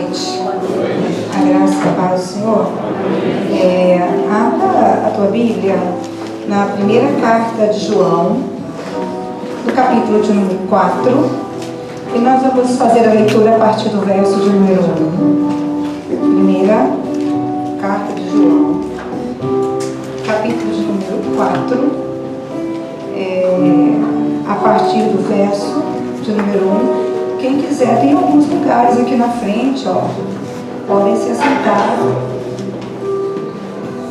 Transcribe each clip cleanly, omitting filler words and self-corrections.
noite. A graça e a paz do Senhor. Abra a tua Bíblia na primeira carta de João, no capítulo de número 4, e nós vamos fazer a leitura a partir do verso de número 1. Primeira carta de João, capítulo de número 4, a partir do verso de número 1. Quem quiser, tem alguns lugares aqui na frente, ó. Podem se assentar.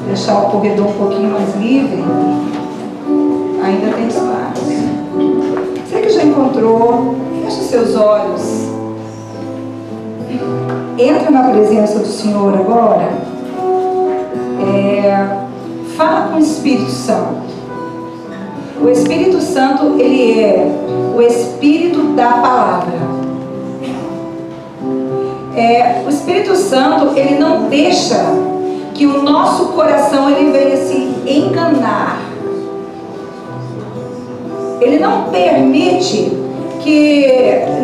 Deixar o corredor um pouquinho mais livre. Ainda tem espaço. Você que já encontrou, feche seus olhos. Entra na presença do Senhor agora. Fala com o Espírito Santo. O Espírito Santo, ele é o Espírito da palavra. O Espírito Santo, ele não deixa que o nosso coração ele venha se enganar. Ele não permite que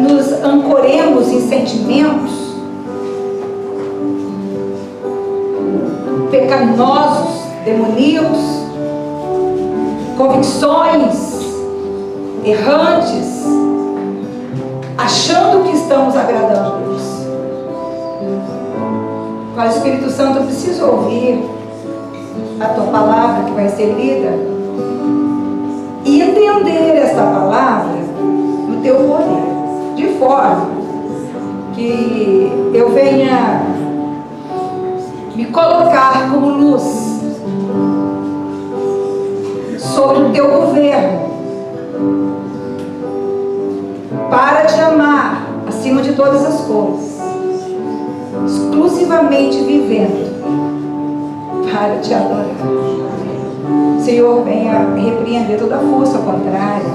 nos ancoremos em sentimentos pecaminosos, demoníacos, convicções errantes, achando que estamos agradando a Deus. Fala, Espírito Santo, eu preciso ouvir a tua palavra que vai ser lida e entender esta palavra no teu poder, de forma que eu venha me colocar como luz sobre o teu governo, para te amar acima de todas as coisas, exclusivamente vivendo para te adorar. Senhor, venha repreender toda a força contrária,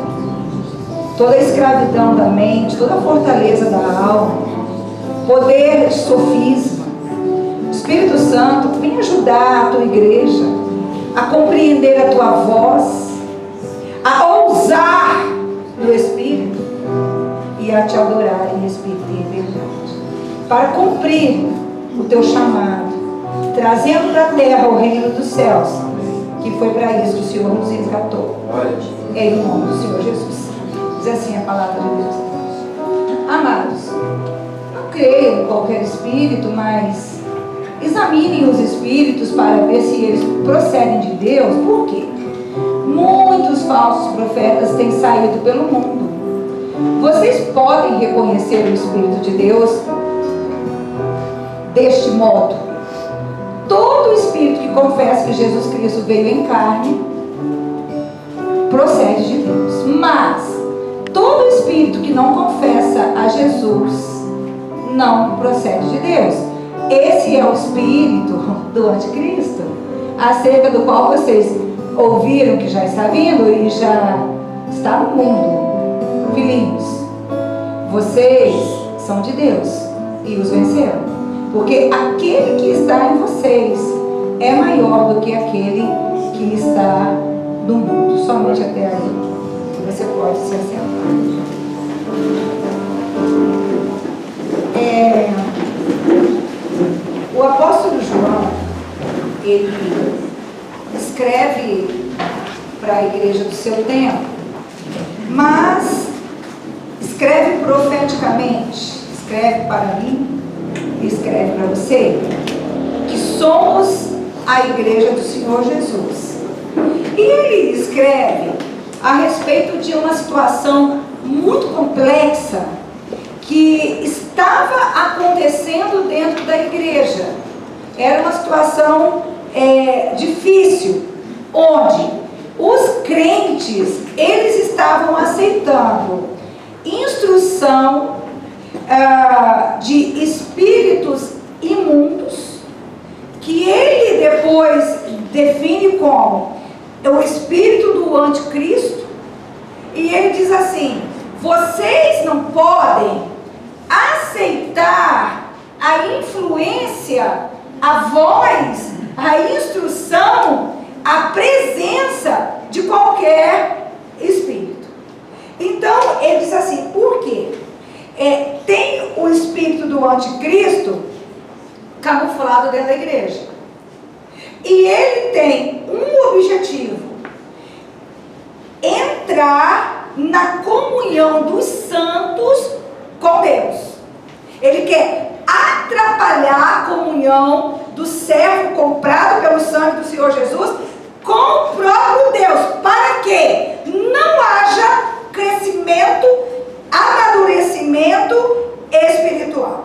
toda a escravidão da mente, toda a fortaleza da alma, poder de sofisma. Espírito Santo, vem ajudar a tua igreja a compreender a tua voz, a ousar no Espírito e a te adorar em Espírito e em verdade, para cumprir o teu chamado, trazendo para a terra o reino dos céus, que foi para isso que o Senhor nos resgatou. Em nome do Senhor Jesus. Diz assim a palavra de Deus. Amados, não creio em qualquer espírito, mas examinem os espíritos para ver se eles procedem de Deus. Por quê? Muitos falsos profetas têm saído pelo mundo. Vocês podem reconhecer o Espírito de Deus deste modo: todo espírito que confessa que Jesus Cristo veio em carne procede de Deus, mas todo espírito que não confessa a Jesus não procede de Deus. Esse é o espírito do anticristo, acerca do qual vocês ouviram que já está vindo e já está no mundo. Filhinhos, vocês são de Deus e os venceram, porque aquele que está em vocês é maior do que aquele que está no mundo. Somente até aí você pode se assentar. O apóstolo João, ele escreve para a igreja do seu tempo, mas escreve profeticamente, escreve para mim, escreve para você, que somos a igreja do Senhor Jesus. E ele escreve a respeito de uma situação muito complexa que estava acontecendo dentro da igreja. Era uma situação difícil, onde os crentes, eles estavam aceitando instrução de espíritos imundos, que ele depois define como o espírito do anticristo, e ele diz assim: vocês não podem aceitar a influência, a voz, a instrução, a presença de qualquer espírito. Então ele diz assim: por quê? tem o espírito do anticristo camuflado dentro da igreja. E ele tem um objetivo: entrar na comunhão dos santos com Deus. Ele quer atrapalhar a comunhão do servo comprado pelo sangue do Senhor Jesus com o próprio Deus, para que não haja crescimento, amadurecimento espiritual.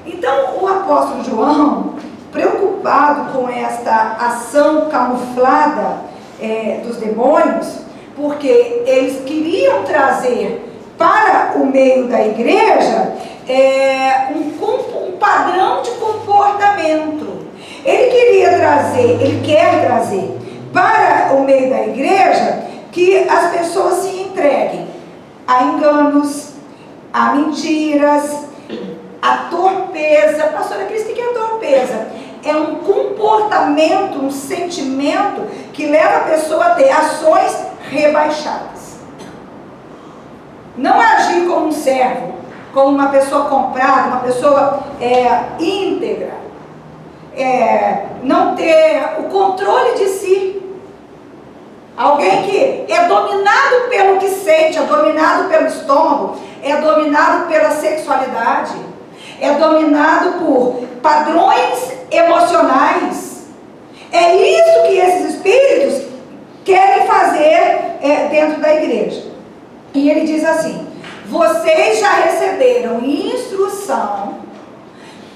Então, o apóstolo João, preocupado com esta ação camuflada dos demônios, porque eles queriam trazer para o meio da igreja um padrão de comportamento. Ele quer trazer para o meio da igreja que as pessoas se entreguem a enganos, a mentiras, a torpeza. Pastora Cris, o que é torpeza? É um comportamento, um sentimento que leva a pessoa a ter ações rebaixadas. Não agir como um servo, como uma pessoa comprada, uma pessoa íntegra. Não ter o controle de si. Alguém que é dominado pelo que sente, é dominado pelo estômago, é dominado pela sexualidade, é dominado por padrões emocionais. É isso que esses espíritos querem fazer dentro da igreja. E ele diz assim: vocês já receberam instrução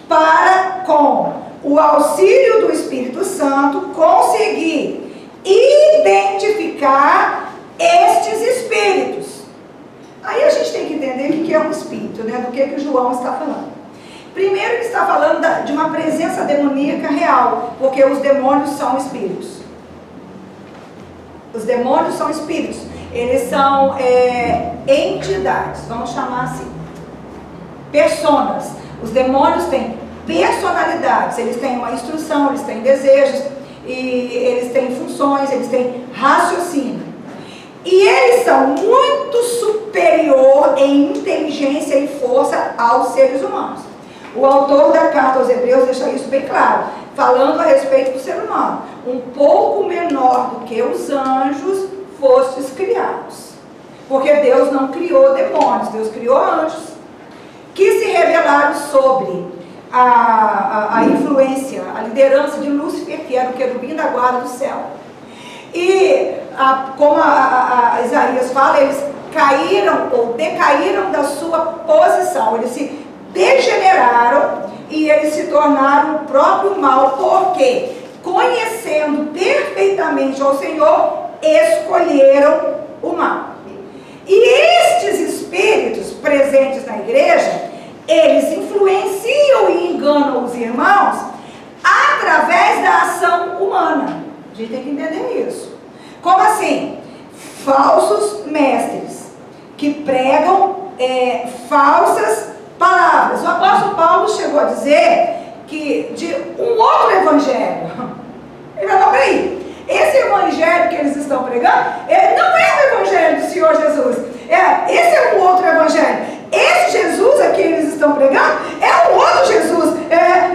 para, com o auxílio do Espírito Santo, conseguir identificar estes espíritos. Aí a gente tem que entender o que é um espírito, né? Do que o João está falando. Primeiro, ele está falando de uma presença demoníaca real, porque os demônios são espíritos. Os demônios são espíritos. Eles são entidades, vamos chamar assim, personas. Os demônios têm personalidades, eles têm uma instrução, eles têm desejos, e eles têm funções, eles têm raciocínio. E eles são muito superior em inteligência e força aos seres humanos. O autor da carta aos Hebreus deixa isso bem claro, falando a respeito do ser humano. Um pouco menor do que os anjos fostes criados. Porque Deus não criou demônios, Deus criou anjos, que se rebelaram sobre a influência, a liderança de Lúcifer, que era o querubim da guarda do céu. E como Isaías fala, eles caíram ou decaíram da sua posição, eles se degeneraram e eles se tornaram o próprio mal, porque, conhecendo perfeitamente ao Senhor, escolheram o mal. E estes espíritos presentes na igreja, eles influenciam e enganam os irmãos através da ação humana. A gente tem que entender isso. Como assim? Falsos mestres que pregam falsas palavras. O apóstolo Paulo chegou a dizer que de um outro evangelho, ele falou: peraí, esse evangelho que eles estão pregando, ele não é o evangelho do Senhor Jesus. Esse é um outro evangelho. Esse Jesus a quem eles estão pregando é um outro Jesus.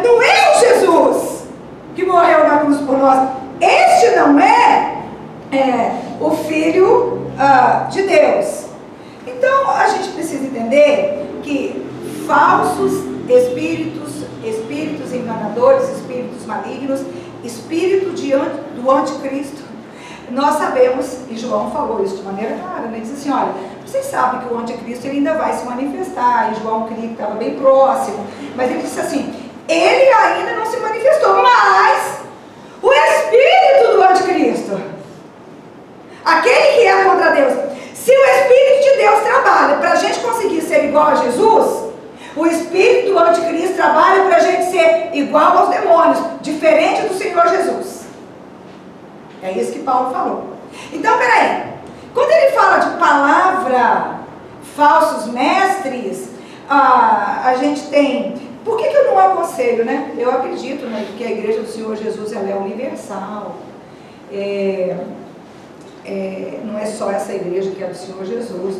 Não é o Jesus que morreu na cruz por nós. Este não é o Filho de Deus. Então a gente precisa entender que falsos espíritos enganadores, espíritos malignos, espírito do anticristo, nós sabemos, e João falou isso de maneira clara, ele disse assim: olha, vocês sabem que o anticristo ele ainda vai se manifestar, e João cria que estava bem próximo, mas ele disse assim: ele ainda não se manifestou, mas o espírito do anticristo, aquele que é contra Deus, se o Espírito de Deus trabalha para a gente conseguir ser igual a Jesus, o espírito do anticristo trabalha para a gente ser igual aos demônios, diferente do Senhor Jesus. É isso que Paulo falou. Então, peraí, quando ele fala de palavra, falsos mestres, a gente tem... Por que eu não aconselho, né? Eu acredito, né, que a igreja do Senhor Jesus ela é universal. Não é só essa igreja que é do Senhor Jesus.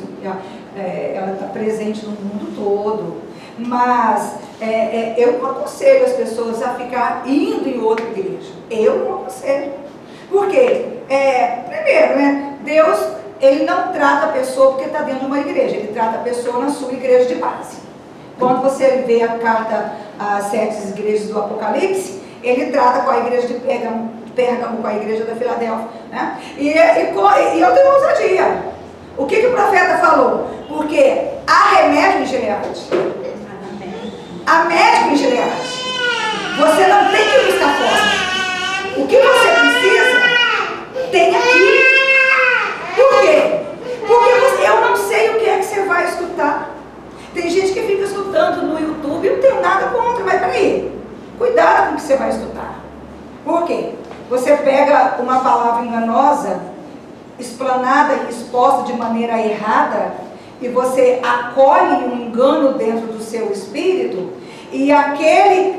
ela está presente no mundo todo, mas eu não aconselho as pessoas a ficar indo em outra igreja. Eu não aconselho. Por quê? Primeiro, né, Deus, Ele não trata a pessoa porque está dentro de uma igreja, Ele trata a pessoa na sua igreja de base. Quando você vê a carta às 7 igrejas do Apocalipse, Ele trata com a igreja de Pérgamo, com a igreja da Filadélfia, né? E eu tenho ousadia. O que o profeta falou? Porque há remédio em Gileade. Há médico em Gileade. Você não tem que buscar fora. O que você precisa, tem aqui. Por quê? Porque eu não sei o que é que você vai escutar. Tem gente que fica escutando no YouTube, eu não tenho nada contra, mas peraí, cuidado com o que você vai escutar. Por quê? Você pega uma palavra enganosa, explanada e exposta de maneira errada, e você acolhe um engano dentro do seu espírito, e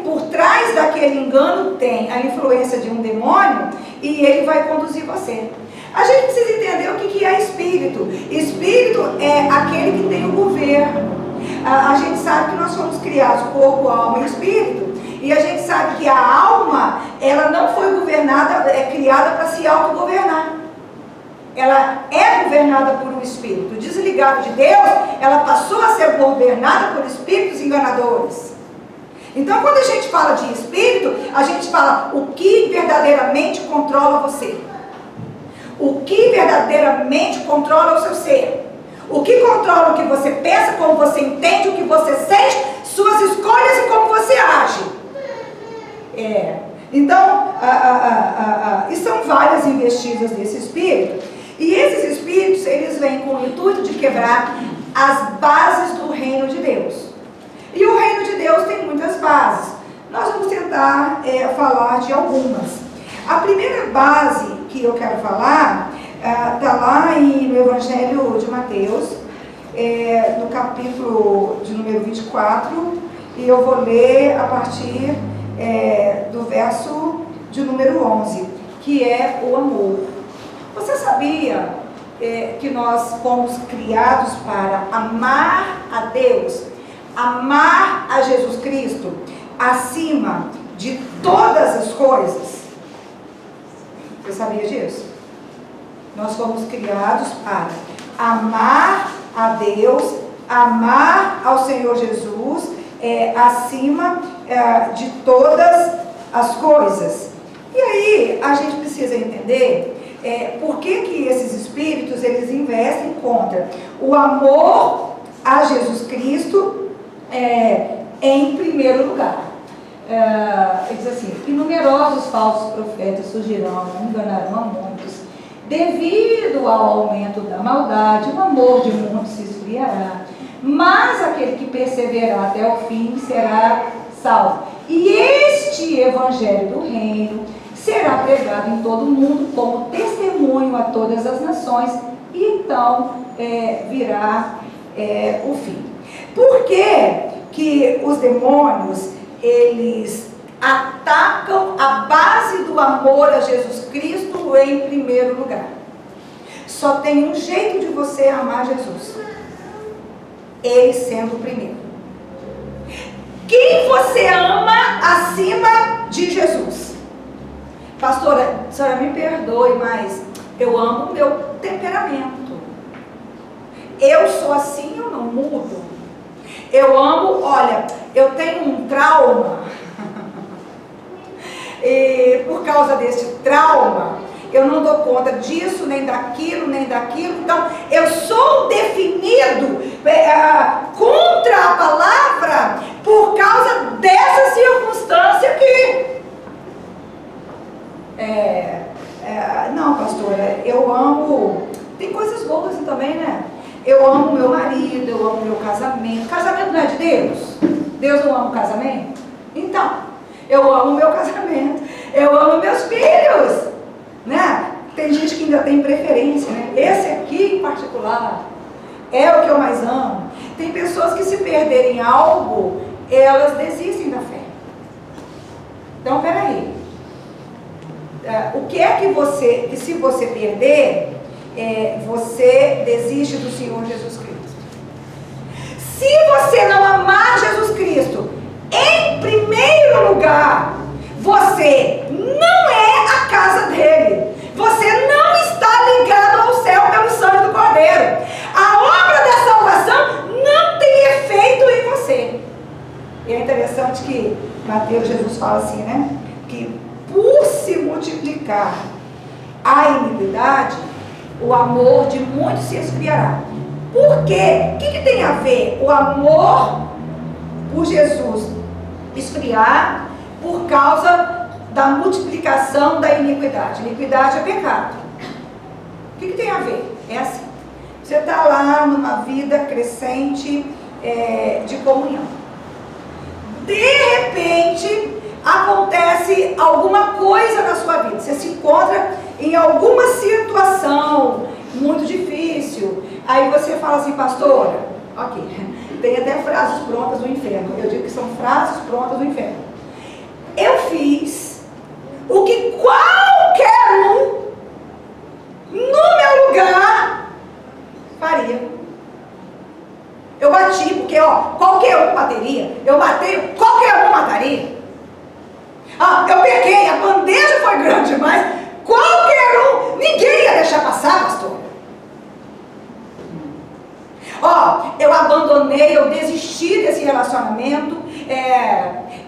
por trás daquele engano tem a influência de um demônio, e ele vai conduzir você. A gente precisa entender o que é espírito. Espírito é aquele que tem o governo. A gente sabe que nós somos criados corpo, alma e espírito, e a gente sabe que a alma, ela não foi criada para se autogovernar. Ela é governada por um espírito. Desligado de Deus, ela passou a ser governada por espíritos enganadores. Então, quando a gente fala de espírito, a gente fala o que verdadeiramente controla você. O que verdadeiramente controla o seu ser. O que controla o que você pensa, como você entende, o que você sente, suas escolhas e como você age. Então, e são várias investidas desse espírito. E esses espíritos, eles vêm com o intuito de quebrar as bases do reino de Deus. E o reino de Deus tem muitas bases. Nós vamos tentar falar de algumas. A primeira base que eu quero falar está lá no Evangelho de Mateus, no capítulo de número 24, e eu vou ler a partir do verso de número 11, que é o amor. Você sabia que nós fomos criados para amar a Deus, amar a Jesus Cristo, acima de todas as coisas? Você sabia disso? Nós fomos criados para amar a Deus, amar ao Senhor Jesus, acima de todas as coisas. E aí, a gente precisa entender por que esses espíritos, eles investem contra o amor a Jesus Cristo em primeiro lugar. Ele diz assim: que numerosos falsos profetas surgirão, enganarão a muitos. Devido ao aumento da maldade, o amor de muitos se esfriará, mas aquele que perseverar até o fim será salvo. E este evangelho do reino será pregado em todo o mundo como testemunho a todas as nações, e então virá o fim. Por que os demônios, eles atacam a base do amor a Jesus Cristo em primeiro lugar? Só tem um jeito de você amar Jesus: Ele sendo o primeiro. Quem você ama acima de Jesus? Pastora, a senhora me perdoe, mas eu amo o meu temperamento. Eu sou assim, eu não mudo. Eu amo, olha, eu tenho um trauma. E por causa desse trauma, eu não dou conta disso, nem daquilo. Então, eu sou definido contra a palavra por causa dessa circunstância aqui. Não, pastora, eu amo. Tem coisas boas também, né? Eu amo meu marido, eu amo meu casamento. Casamento não é de Deus? Deus não ama o casamento? Então, eu amo meu casamento, eu amo meus filhos, né? Tem gente que ainda tem preferência, né? Esse aqui em particular é o que eu mais amo. Tem pessoas que, se perderem algo, elas desistem da fé. Então, peraí. O que é que se você perder, você desiste do Senhor Jesus Cristo? Se você não amar Jesus Cristo, em primeiro lugar, você não é a casa dele. Você não está ligado ao céu pelo sangue do Cordeiro. A obra da salvação não tem efeito em você. E é interessante que Mateus, Jesus fala assim, né? Que por se multiplicar a iniquidade, o amor de muitos se esfriará. Por quê? O que tem a ver o amor por Jesus esfriar por causa da multiplicação da iniquidade? Iniquidade é pecado. O que tem a ver? É assim. Você está lá numa vida crescente de comunhão. De repente, acontece alguma coisa na sua vida. Você se encontra em alguma situação muito difícil. Aí você fala assim, pastora, ok, tem até frases prontas do inferno. Eu digo que são frases prontas do inferno. Eu fiz o que qualquer um no meu lugar faria. Eu bati, porque qualquer um bateria. Eu matei, qualquer um mataria. Eu peguei, a bandeja foi grande demais. Qualquer um, ninguém ia deixar passar, pastor. Eu abandonei, eu desisti desse relacionamento,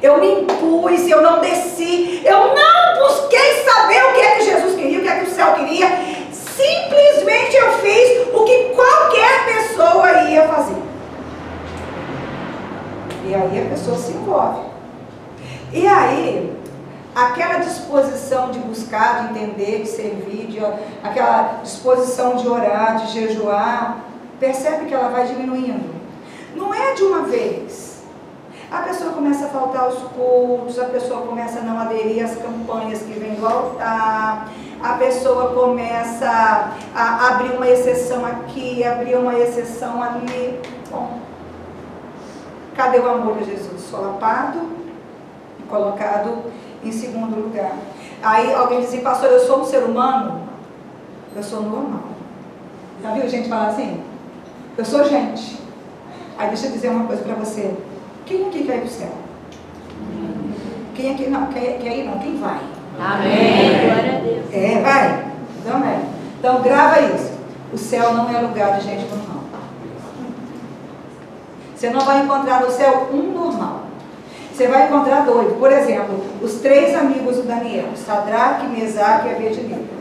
eu me impus, eu não desci, eu não busquei saber o que é que Jesus queria, o que é que o céu queria. Simplesmente eu fiz o que qualquer pessoa ia fazer. E aí a pessoa se envolve. E aí, aquela disposição de buscar, de entender, de servir, aquela disposição de orar, de jejuar, percebe que ela vai diminuindo. Não é de uma vez. A pessoa começa a faltar aos cultos, a pessoa começa a não aderir às campanhas que vem do altar, a pessoa começa a abrir uma exceção aqui, abrir uma exceção ali. Bom, cadê o amor de Jesus? Solapado e colocado em segundo lugar. Aí alguém diz assim, pastor, eu sou um ser humano? Eu sou normal. Já viu gente falar assim? Eu sou gente. Aí deixa eu dizer uma coisa para você. Quem aqui quer ir para o céu? Quem aqui não quer ir? Não. Quem vai? Amém. Glória a Deus. Vai. Então grava isso. O céu não é lugar de gente normal. Você não vai encontrar no céu um normal. Você vai encontrar dois. Por exemplo, os 3 amigos do Daniel, Sadraque, Mesaque e Abednego.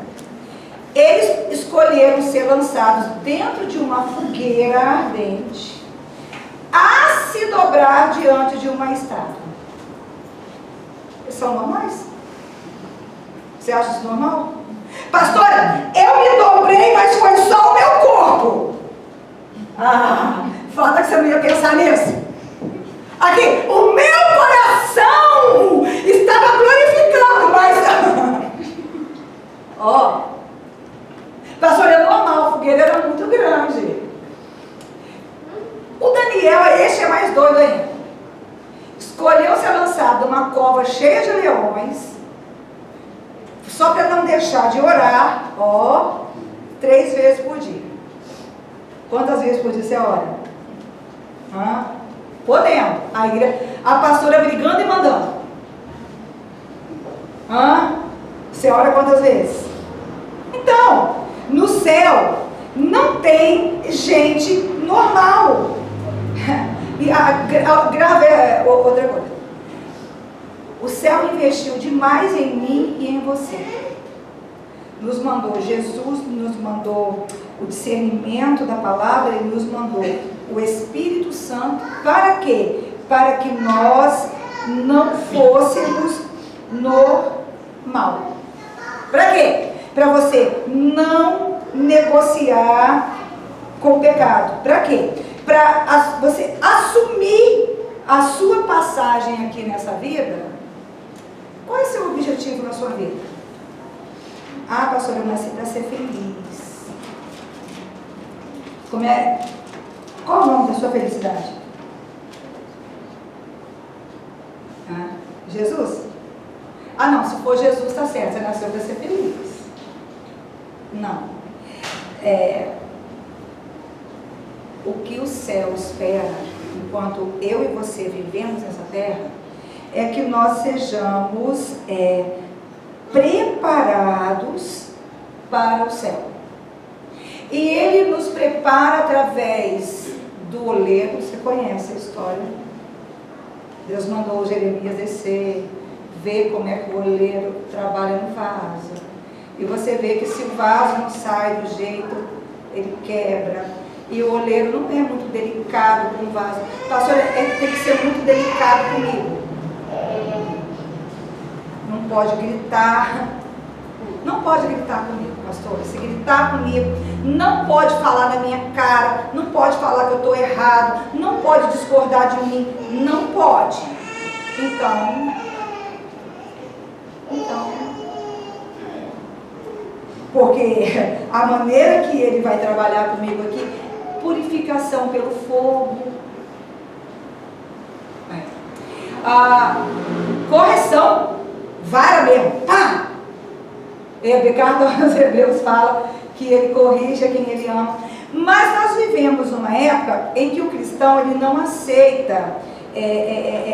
Eles escolheram ser lançados dentro de uma fogueira ardente, a se dobrar diante de uma estátua. Eles são normais? Você acha isso normal? Pastora, eu me dobrei, mas foi só o meu corpo. Falta que você não ia pensar nisso. Aqui, o meu coração estava glorificando, mas... pastor, é normal, a fogueira era muito grande. O Daniel, este é mais doido ainda. Escolheu ser lançado numa cova cheia de leões, só para não deixar de orar, 3 vezes por dia. Quantas vezes por dia você ora? Podendo. A pastora brigando e mandando. Você ora quantas vezes? Então, no céu não tem gente normal. Grave outra coisa. O céu investiu demais em mim e em você. Nos mandou Jesus, nos mandou o discernimento da palavra, Ele nos mandou o Espírito Santo. Para quê? Para que nós não fôssemos normal. Para quê? Para você não negociar com o pecado. Para quê? Para você assumir a sua passagem aqui nessa vida. Qual é o seu objetivo na sua vida? Pastora, eu nasci para ser feliz. Qual é o nome da sua felicidade? Jesus? Não, se for Jesus está certo, você nasceu para ser feliz. Não. O que o céu espera enquanto eu e você vivemos nessa terra, é que nós sejamos preparados para o céu. E Ele nos prepara através do oleiro. Você conhece a história? Deus mandou Jeremias descer, ver como é que o oleiro trabalha no vaso. E você vê que se o vaso não sai do jeito, ele quebra. E o oleiro não é muito delicado com o vaso. Pastor, tem que ser muito delicado comigo. Não pode gritar. Não pode gritar comigo, pastor. Se gritar comigo, não pode falar na minha cara, não pode falar que eu estou errado, não pode discordar de mim, não pode. Então, porque a maneira que ele vai trabalhar comigo aqui, purificação pelo fogo, correção, vara mesmo, pá! Carta aos Hebreus fala que ele corrige a quem ele ama. Mas nós vivemos numa época em que o cristão ele não aceita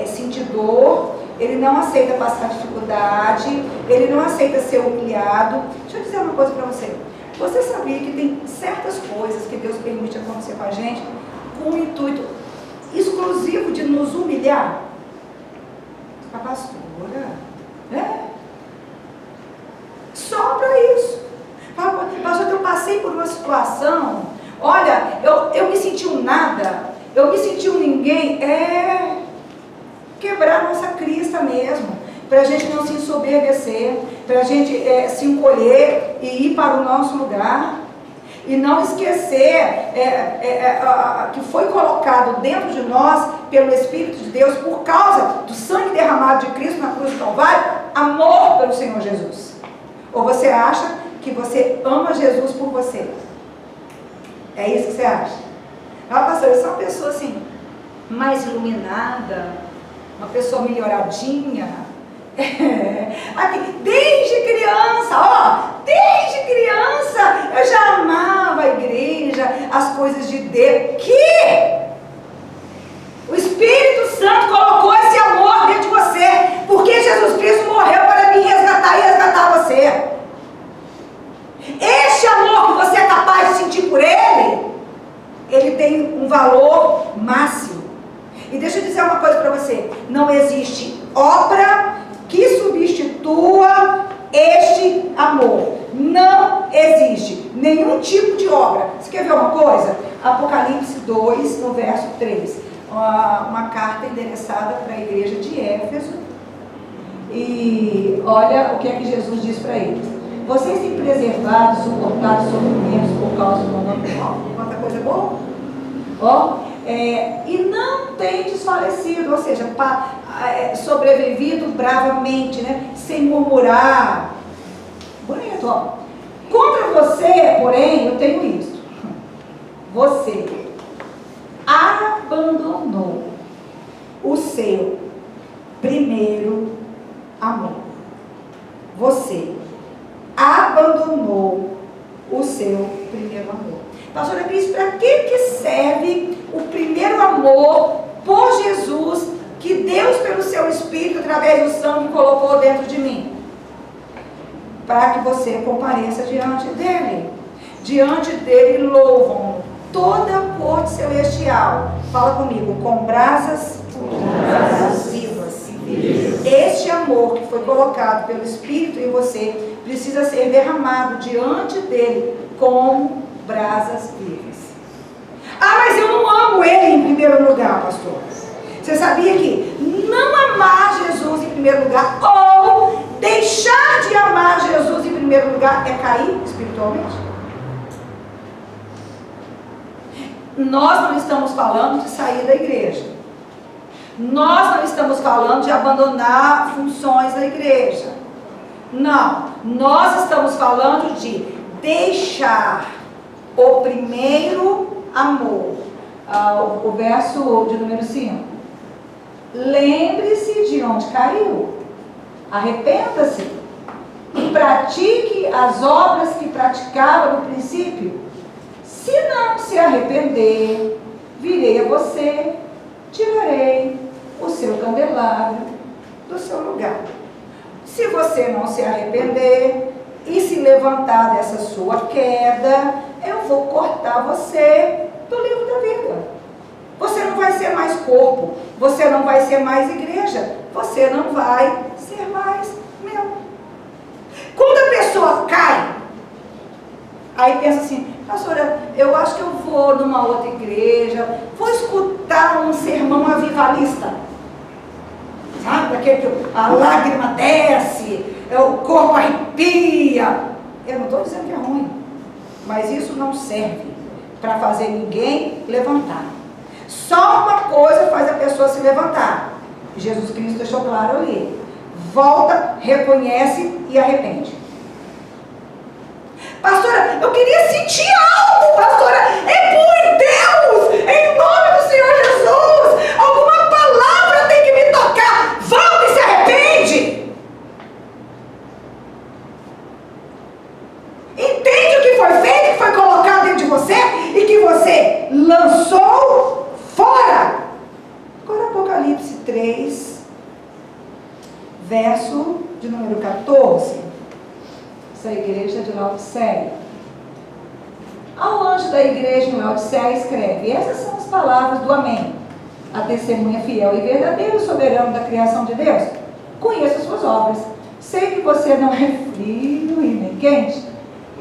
sentir dor, ele não aceita passar dificuldade, ele não aceita ser humilhado. Deixa eu dizer uma coisa para você. Você sabia que tem certas coisas que Deus permite acontecer com a gente com o intuito exclusivo de nos humilhar? A pastora, só para isso. Pastor, eu passei por uma situação, olha, eu me senti um nada, eu me senti um ninguém. Quebrar nossa crista mesmo, para a gente não se ensoberbecer, para a gente se encolher e ir para o nosso lugar. E não esquecer que foi colocado dentro de nós, pelo Espírito de Deus, por causa do sangue derramado de Cristo na cruz do Calvário, amor pelo Senhor Jesus. Ou você acha que você ama Jesus por você? É isso que você acha? Pastor, eu sou uma pessoa assim, mais iluminada, uma pessoa melhoradinha. Desde criança, desde criança, eu já amava a igreja, as coisas de Deus. Que o Espírito Santo colocou esse amor dentro de você, porque Jesus Cristo morreu para me resgatar e resgatar você. Este amor que você é capaz de sentir por ele tem um valor máximo. E deixa eu dizer uma coisa para você: não existe obra que substitua este amor. Não existe nenhum tipo de obra. Você quer ver uma coisa? Apocalipse 2, no verso 3. Uma carta endereçada para a igreja de Éfeso. E olha o que é que Jesus diz para eles: vocês têm preservado e suportado sofrimentos por causa do meu nome. Quanta coisa boa! E não tem desfalecido, ou seja, sobrevivido bravamente, né? Sem murmurar. Bonito, ó. Contra você, porém, eu tenho isso. Você abandonou o seu primeiro amor. Você abandonou o seu primeiro amor. Pastora Cris, para que serve o primeiro amor por Jesus, que Deus, pelo seu Espírito, através do sangue, colocou dentro de mim? Para que você compareça diante dele. Diante dele louvam toda a corte celestial. Fala comigo: com brasas vivas. Este amor que foi colocado pelo Espírito em você precisa ser derramado diante dele com brasas vivas. Mas eu não amo ele em primeiro lugar, pastor. Você sabia que não amar Jesus em primeiro lugar, ou deixar de amar Jesus em primeiro lugar, é cair espiritualmente? Nós não estamos falando de sair da igreja. Nós não estamos falando de abandonar funções da igreja. Não. Nós estamos falando de deixar o primeiro amor. O verso de número 5. Lembre-se de onde caiu. Arrependa-se. E pratique as obras que praticava no princípio. Se não se arrepender, virei a você, tirarei o seu candelabro do seu lugar. Se você não se arrepender e se levantar dessa sua queda, eu vou cortar você do livro da vida. Você não vai ser mais corpo, você não vai ser mais igreja, você não vai ser mais meu. Quando a pessoa cai, aí pensa assim, pastora, eu acho que eu vou numa outra igreja, vou escutar um sermão avivalista. Sabe, aquele que a lágrima desce, o corpo arrepia. Eu não estou dizendo que é ruim, mas isso não serve para fazer ninguém levantar. Só uma coisa faz a pessoa se levantar. Jesus Cristo deixou claro ali. Volta, reconhece e arrepende. Pastora, eu queria sentir algo, pastora. É por Deus, em nome do Senhor Jesus. Alguma palavra tem que me tocar. Volta e se arrepende. Entende o que foi feito, que foi colocado dentro de você e que você lançou fora. Agora Apocalipse 3, verso de número 14. Essa igreja de Laodiceia. Ao anjo da igreja em Laodiceia escreve: essas são as palavras do Amém, a testemunha fiel e verdadeira, soberano da criação de Deus. Conheço as suas obras, sei que você não é frio e nem quente.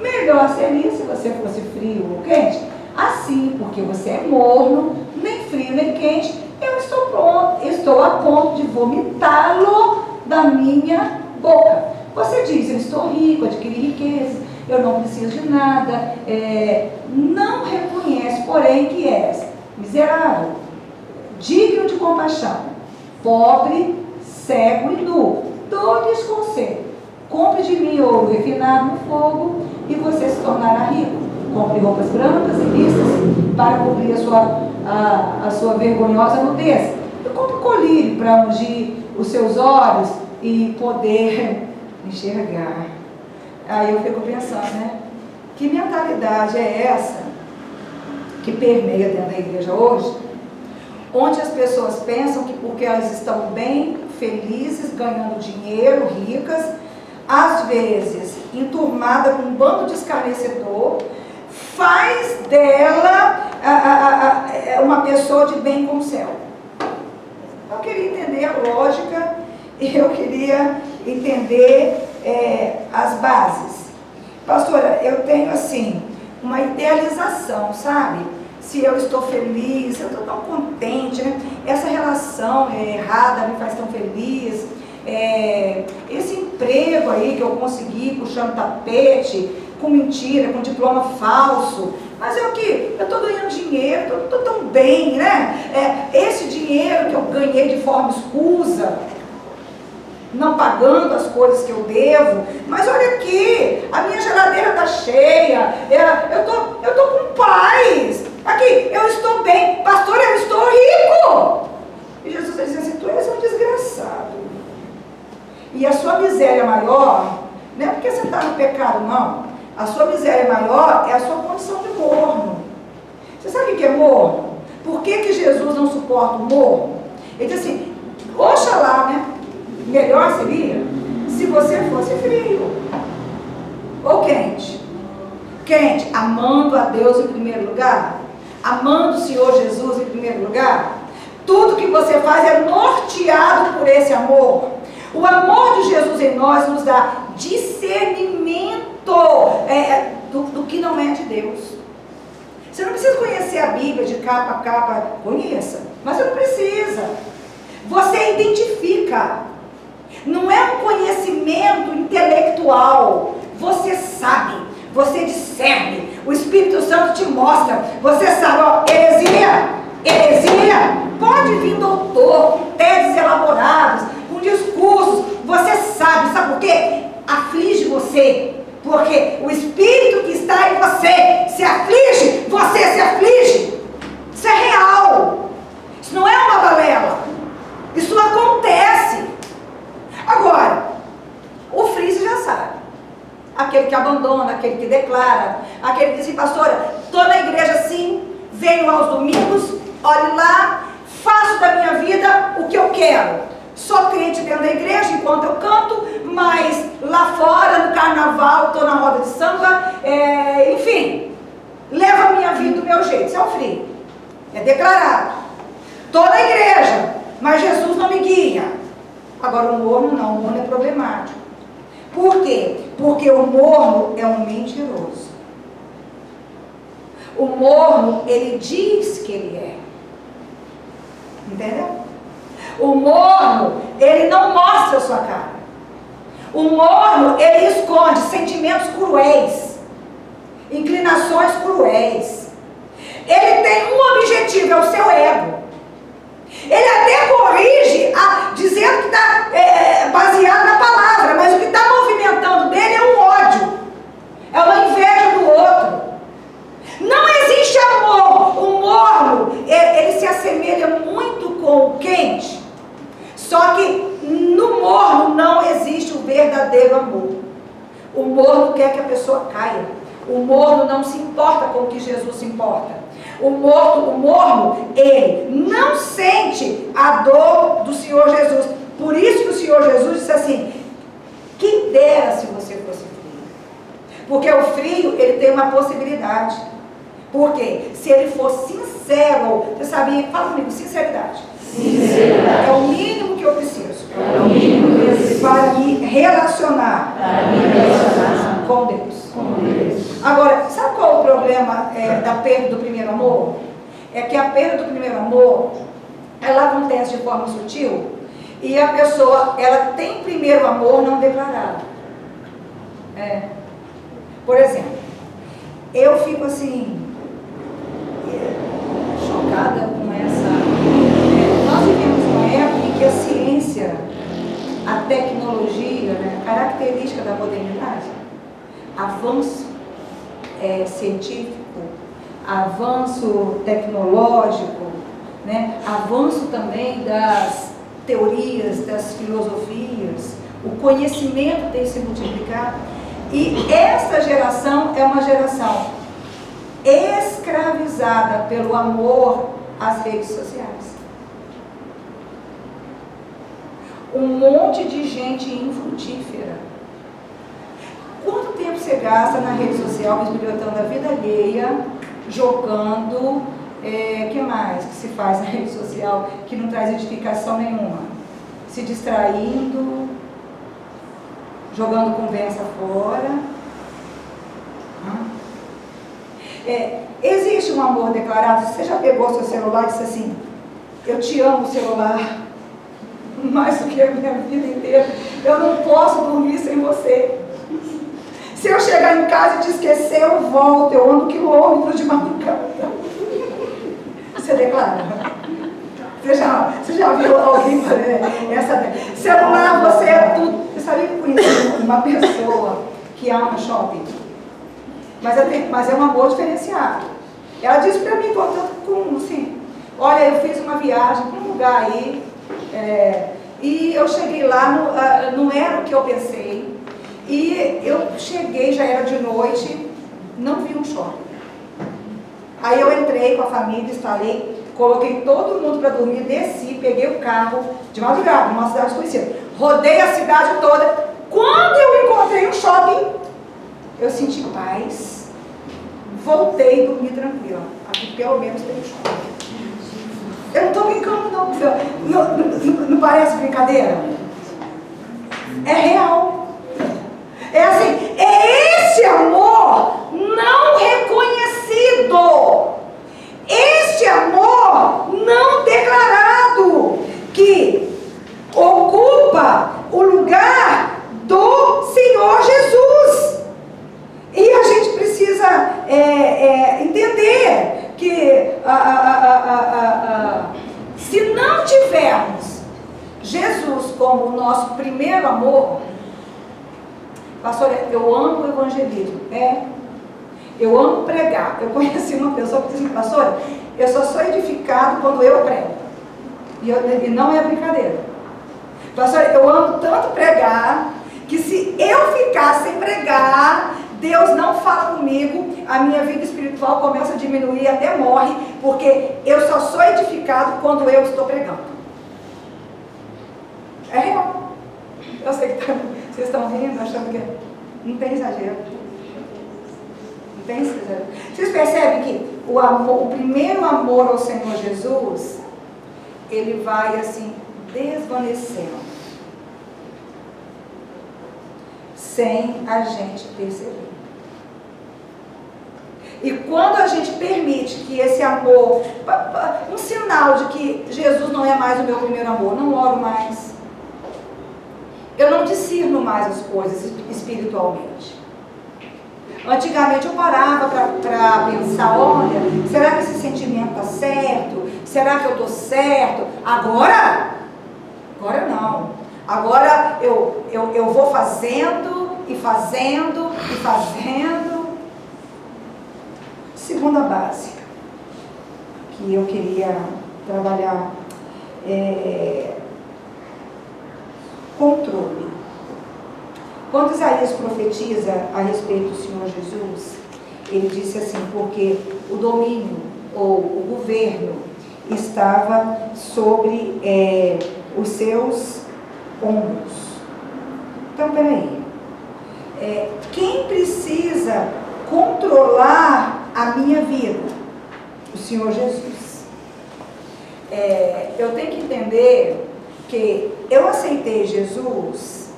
Melhor seria se você fosse frio ou quente. Assim, porque você é morno, nem frio nem quente, eu estou a ponto de vomitá-lo da minha boca. Você diz, eu estou rico, adquiri riqueza, eu não preciso de nada, não reconhece, porém, que és miserável, digno de compaixão, pobre, cego e nu. Dou-lhes conselho: compre de mim ouro refinado no fogo e você se tornará rico. Compre roupas brancas e listas para cobrir a sua vergonhosa nudez. E compre colírio para ungir os seus olhos e poder enxergar. Aí eu fico pensando, né? Que mentalidade é essa que permeia dentro da igreja hoje? Onde as pessoas pensam que porque elas estão bem, felizes, ganhando dinheiro, ricas, às vezes enturmada com um bando de escarnecedor, faz dela uma pessoa de bem com o céu. Eu queria entender a lógica e eu queria entender as bases. Pastora, eu tenho assim uma idealização, sabe? Se eu estou feliz, eu estou tão contente, né? Essa relação errada me faz tão feliz. Esse emprego aí que eu consegui puxando tapete, com mentira, com diploma falso, mas é o que? Eu estou ganhando dinheiro, estou tão bem, né? Esse dinheiro que eu ganhei de forma escusa, não pagando as coisas que eu devo, mas olha aqui, a minha geladeira está cheia, eu tô com paz, aqui, eu estou bem, pastor, eu estou rico. E Jesus está dizendo assim: tu és um desgraçado. E a sua miséria maior, não é porque você está no pecado, não. A sua miséria maior é a sua condição de morno. Você sabe o que é morno? Por que Jesus não suporta o morno? Ele diz assim: oxalá, né? Melhor seria se você fosse frio ou quente. Quente, amando a Deus em primeiro lugar, amando o Senhor Jesus em primeiro lugar. Tudo que você faz é norteado por esse amor. O amor de Jesus em nós nos dá discernimento do que não é de Deus. Você não precisa conhecer a Bíblia de capa a capa, conheça, mas você não precisa. Você identifica. Não é um conhecimento intelectual. Você sabe, você discerne. O Espírito Santo te mostra. Você sabe, ó, heresia, pode vir doutor, com teses elaboradas, com discursos. Você sabe por quê? Aflige você. Porque o Espírito que está em você se aflige, você se aflige. Isso é real. Isso não é uma balela. Isso acontece. Agora, o frio já sabe. Aquele que abandona, aquele que declara, aquele que diz assim: pastora, estou na igreja sim, venho aos domingos, olhe lá, faço faço da minha vida o que eu quero. Sou crente dentro da igreja enquanto eu canto, mas lá fora, no carnaval, estou na roda de samba, enfim, levo a minha vida do meu jeito. Isso é o frio. É declarado. Estou na igreja, mas Jesus não me guia. Agora o morno não, o morno é problemático. Por quê? Porque o morno é um mentiroso. O morno, ele diz que ele é. Entendeu? O morno, ele não mostra a sua cara. O morno, ele esconde sentimentos cruéis, inclinações cruéis. Ele tem um objetivo, é o seu ego. Ele até corrige, dizendo que está baseado na palavra, mas o que está movimentando dele é um ódio, é uma inveja do outro. Não existe amor. O morno, ele se assemelha muito com o quente, só que no morno não existe o verdadeiro amor. O morno quer que a pessoa caia. O morno não se importa com o que Jesus se importa. O morno, ele não sente a dor do Senhor Jesus. Por isso que o Senhor Jesus disse assim: quem dera se você fosse frio. Porque o frio, ele tem uma possibilidade. Por quê? Se ele for sincero, você sabia? Fala comigo, sinceridade. Sinceridade. É o mínimo que eu preciso. É o mínimo que eu preciso para me relacionar, com Deus. Agora, sabe qual é o problema da perda do primeiro amor? É que a perda do primeiro amor, ela acontece de forma sutil e a pessoa, ela tem primeiro amor não declarado. Por exemplo, eu fico assim, chocada com essa. Nós vivemos uma época em que a ciência, a tecnologia, a característica da modernidade, avanço científico, avanço tecnológico, avanço também das teorias, das filosofias, o conhecimento tem se multiplicado, e essa geração é uma geração escravizada pelo amor às redes sociais. Um monte de gente infrutífera. Quanto tempo você gasta na rede social, bisbilhotando a vida alheia, jogando, que mais que se faz na rede social que não traz edificação nenhuma? Se distraindo, jogando conversa fora. Existe um amor declarado. Você já pegou seu celular e disse assim: eu te amo, celular, mais do que a minha vida inteira, eu não posso dormir sem você. Se eu chegar em casa e te esquecer, eu volto, eu ando quilômetros de madrugada. Você declara? Você já viu alguém fazer essa? Celular, você é tudo. Você sabia que eu conheci uma pessoa que ama shopping? Mas é um amor diferenciado. Ela disse para mim, assim, olha, eu fiz uma viagem para um lugar aí, e eu cheguei lá, não era o que eu pensei, e eu cheguei, já era de noite, não vi um shopping. Aí eu entrei com a família, instalei, coloquei todo mundo para dormir, desci, peguei o carro, de madrugada, numa cidade desconhecida, rodei a cidade toda. Quando eu encontrei um shopping, eu senti paz, voltei e dormi tranquila. Aqui pelo menos tem um shopping. Eu não estou brincando não. Não parece brincadeira? É real. É assim, é esse amor não reconhecido, este amor não declarado, que ocupa o lugar do Senhor Jesus. E a gente precisa entender que se não tivermos Jesus como o nosso primeiro amor, pastor, eu amo o evangelismo, eu amo pregar. Eu conheci uma pessoa que disse assim: pastor, eu só sou edificado quando eu prego, e não é brincadeira. Pastor, eu amo tanto pregar, que se eu ficar sem pregar, Deus não fala comigo, a minha vida espiritual começa a diminuir, até morre, porque eu só sou edificado quando eu estou pregando. É real. Eu sei que vocês estão rindo, achando que não tem exagero. Não tem exagero. Vocês percebem que o primeiro amor ao Senhor Jesus, ele vai assim, desvanecendo, sem a gente perceber. E quando a gente permite que esse amor, um sinal de que Jesus não é mais o meu primeiro amor, não oro mais, eu não discerno mais as coisas espiritualmente. Antigamente eu parava para pensar, olha, será que esse sentimento está certo? Será que eu estou certo? Agora não. Agora eu vou fazendo e fazendo e fazendo. Segunda base que eu queria trabalhar é controle. Quando Isaías profetiza a respeito do Senhor Jesus, ele disse assim, porque o domínio ou o governo estava sobre os seus ombros. Então, peraí. Quem precisa controlar a minha vida? O Senhor Jesus. Eu tenho que entender que eu aceitei Jesus,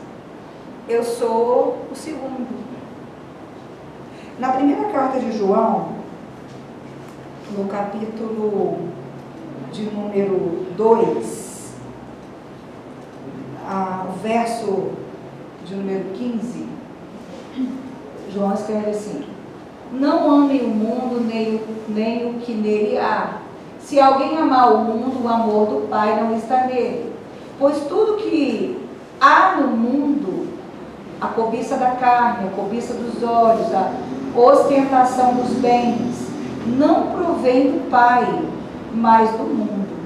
eu sou o segundo. Na primeira carta de João, no capítulo de número 2, verso de número 15, João escreve assim: não amem o mundo, nem o que nele há. Se alguém amar o mundo, o amor do Pai não está nele. Pois tudo que há no mundo, a cobiça da carne, a cobiça dos olhos, a ostentação dos bens, não provém do Pai, mas do mundo.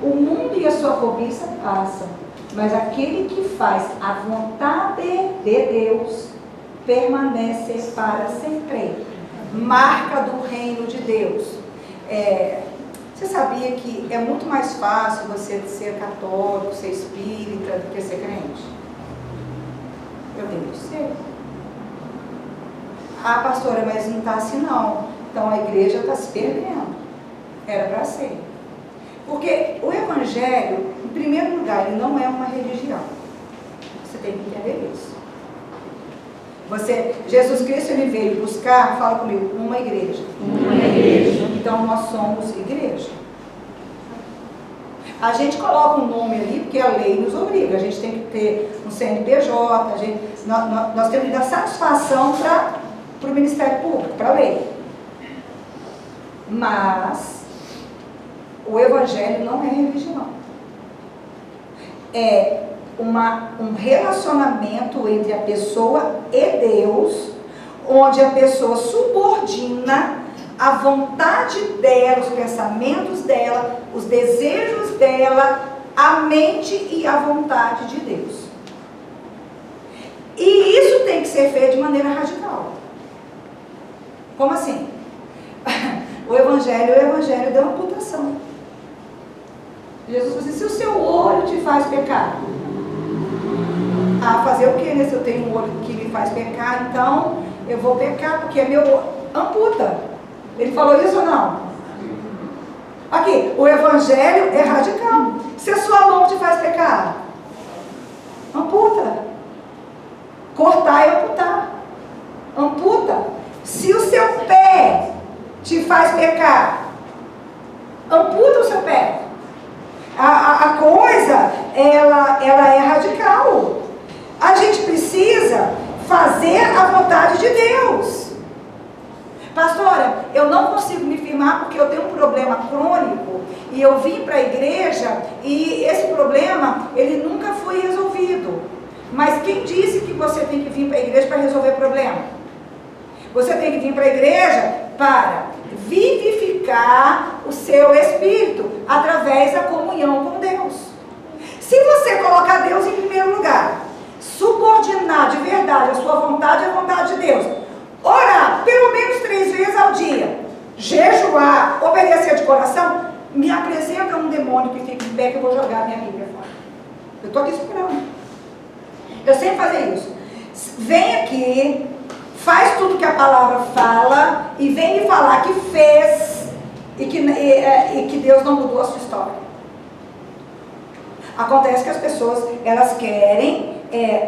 O mundo e a sua cobiça passam, mas aquele que faz a vontade de Deus permanece para sempre. Marca do reino de Deus. Você sabia que é muito mais fácil você ser católico, ser espírita, do que ser crente? Eu tenho que ser. Ah, pastora, mas não está assim não. Então a igreja está se perdendo. Era para ser. Porque o evangelho, em primeiro lugar, ele não é uma religião. Você tem que entender isso. Jesus Cristo, ele veio buscar, fala comigo, uma igreja. Uma igreja. Então nós somos igreja. A gente coloca um nome ali porque a lei nos obriga. A gente tem que ter um CNPJ, nós temos que dar satisfação para o Ministério Público, para a lei. Mas o evangelho não é religião. É um relacionamento entre a pessoa e Deus, onde a pessoa subordina a vontade dela, os pensamentos dela, os desejos dela, a mente e a vontade de Deus. E isso tem que ser feito de maneira radical. Como assim? O evangelho é o evangelho da amputação. Jesus falou assim: se o seu olho te faz pecar, fazer o que, né? Se eu tenho um olho que me faz pecar, então eu vou pecar porque é meu olho. Amputa. Ele falou isso ou não? Aqui, o evangelho é radical. Se a sua mão te faz pecar, amputa. Cortar e amputar. Amputa. Se o seu pé te faz pecar, amputa o seu pé. A coisa, ela é radical. A gente precisa fazer a vontade de Deus. Pastora, eu não consigo me firmar porque eu tenho um problema crônico e eu vim para a igreja e esse problema, ele nunca foi resolvido. Mas quem disse que você tem que vir para a igreja para resolver problema? Você tem que vir para a igreja para vivificar o seu espírito através da comunhão com Deus. Se você colocar Deus em primeiro lugar, subordinar de verdade a sua vontade à vontade de Deus, vezes ao dia, jejuar, obedecer de coração, me apresenta um demônio que fica em pé que eu vou jogar minha Bíblia fora. Eu estou aqui esperando. Eu sempre fazer isso. Vem aqui, faz tudo que a palavra fala e vem me falar que fez e que Deus não mudou a sua história. Acontece que as pessoas, elas querem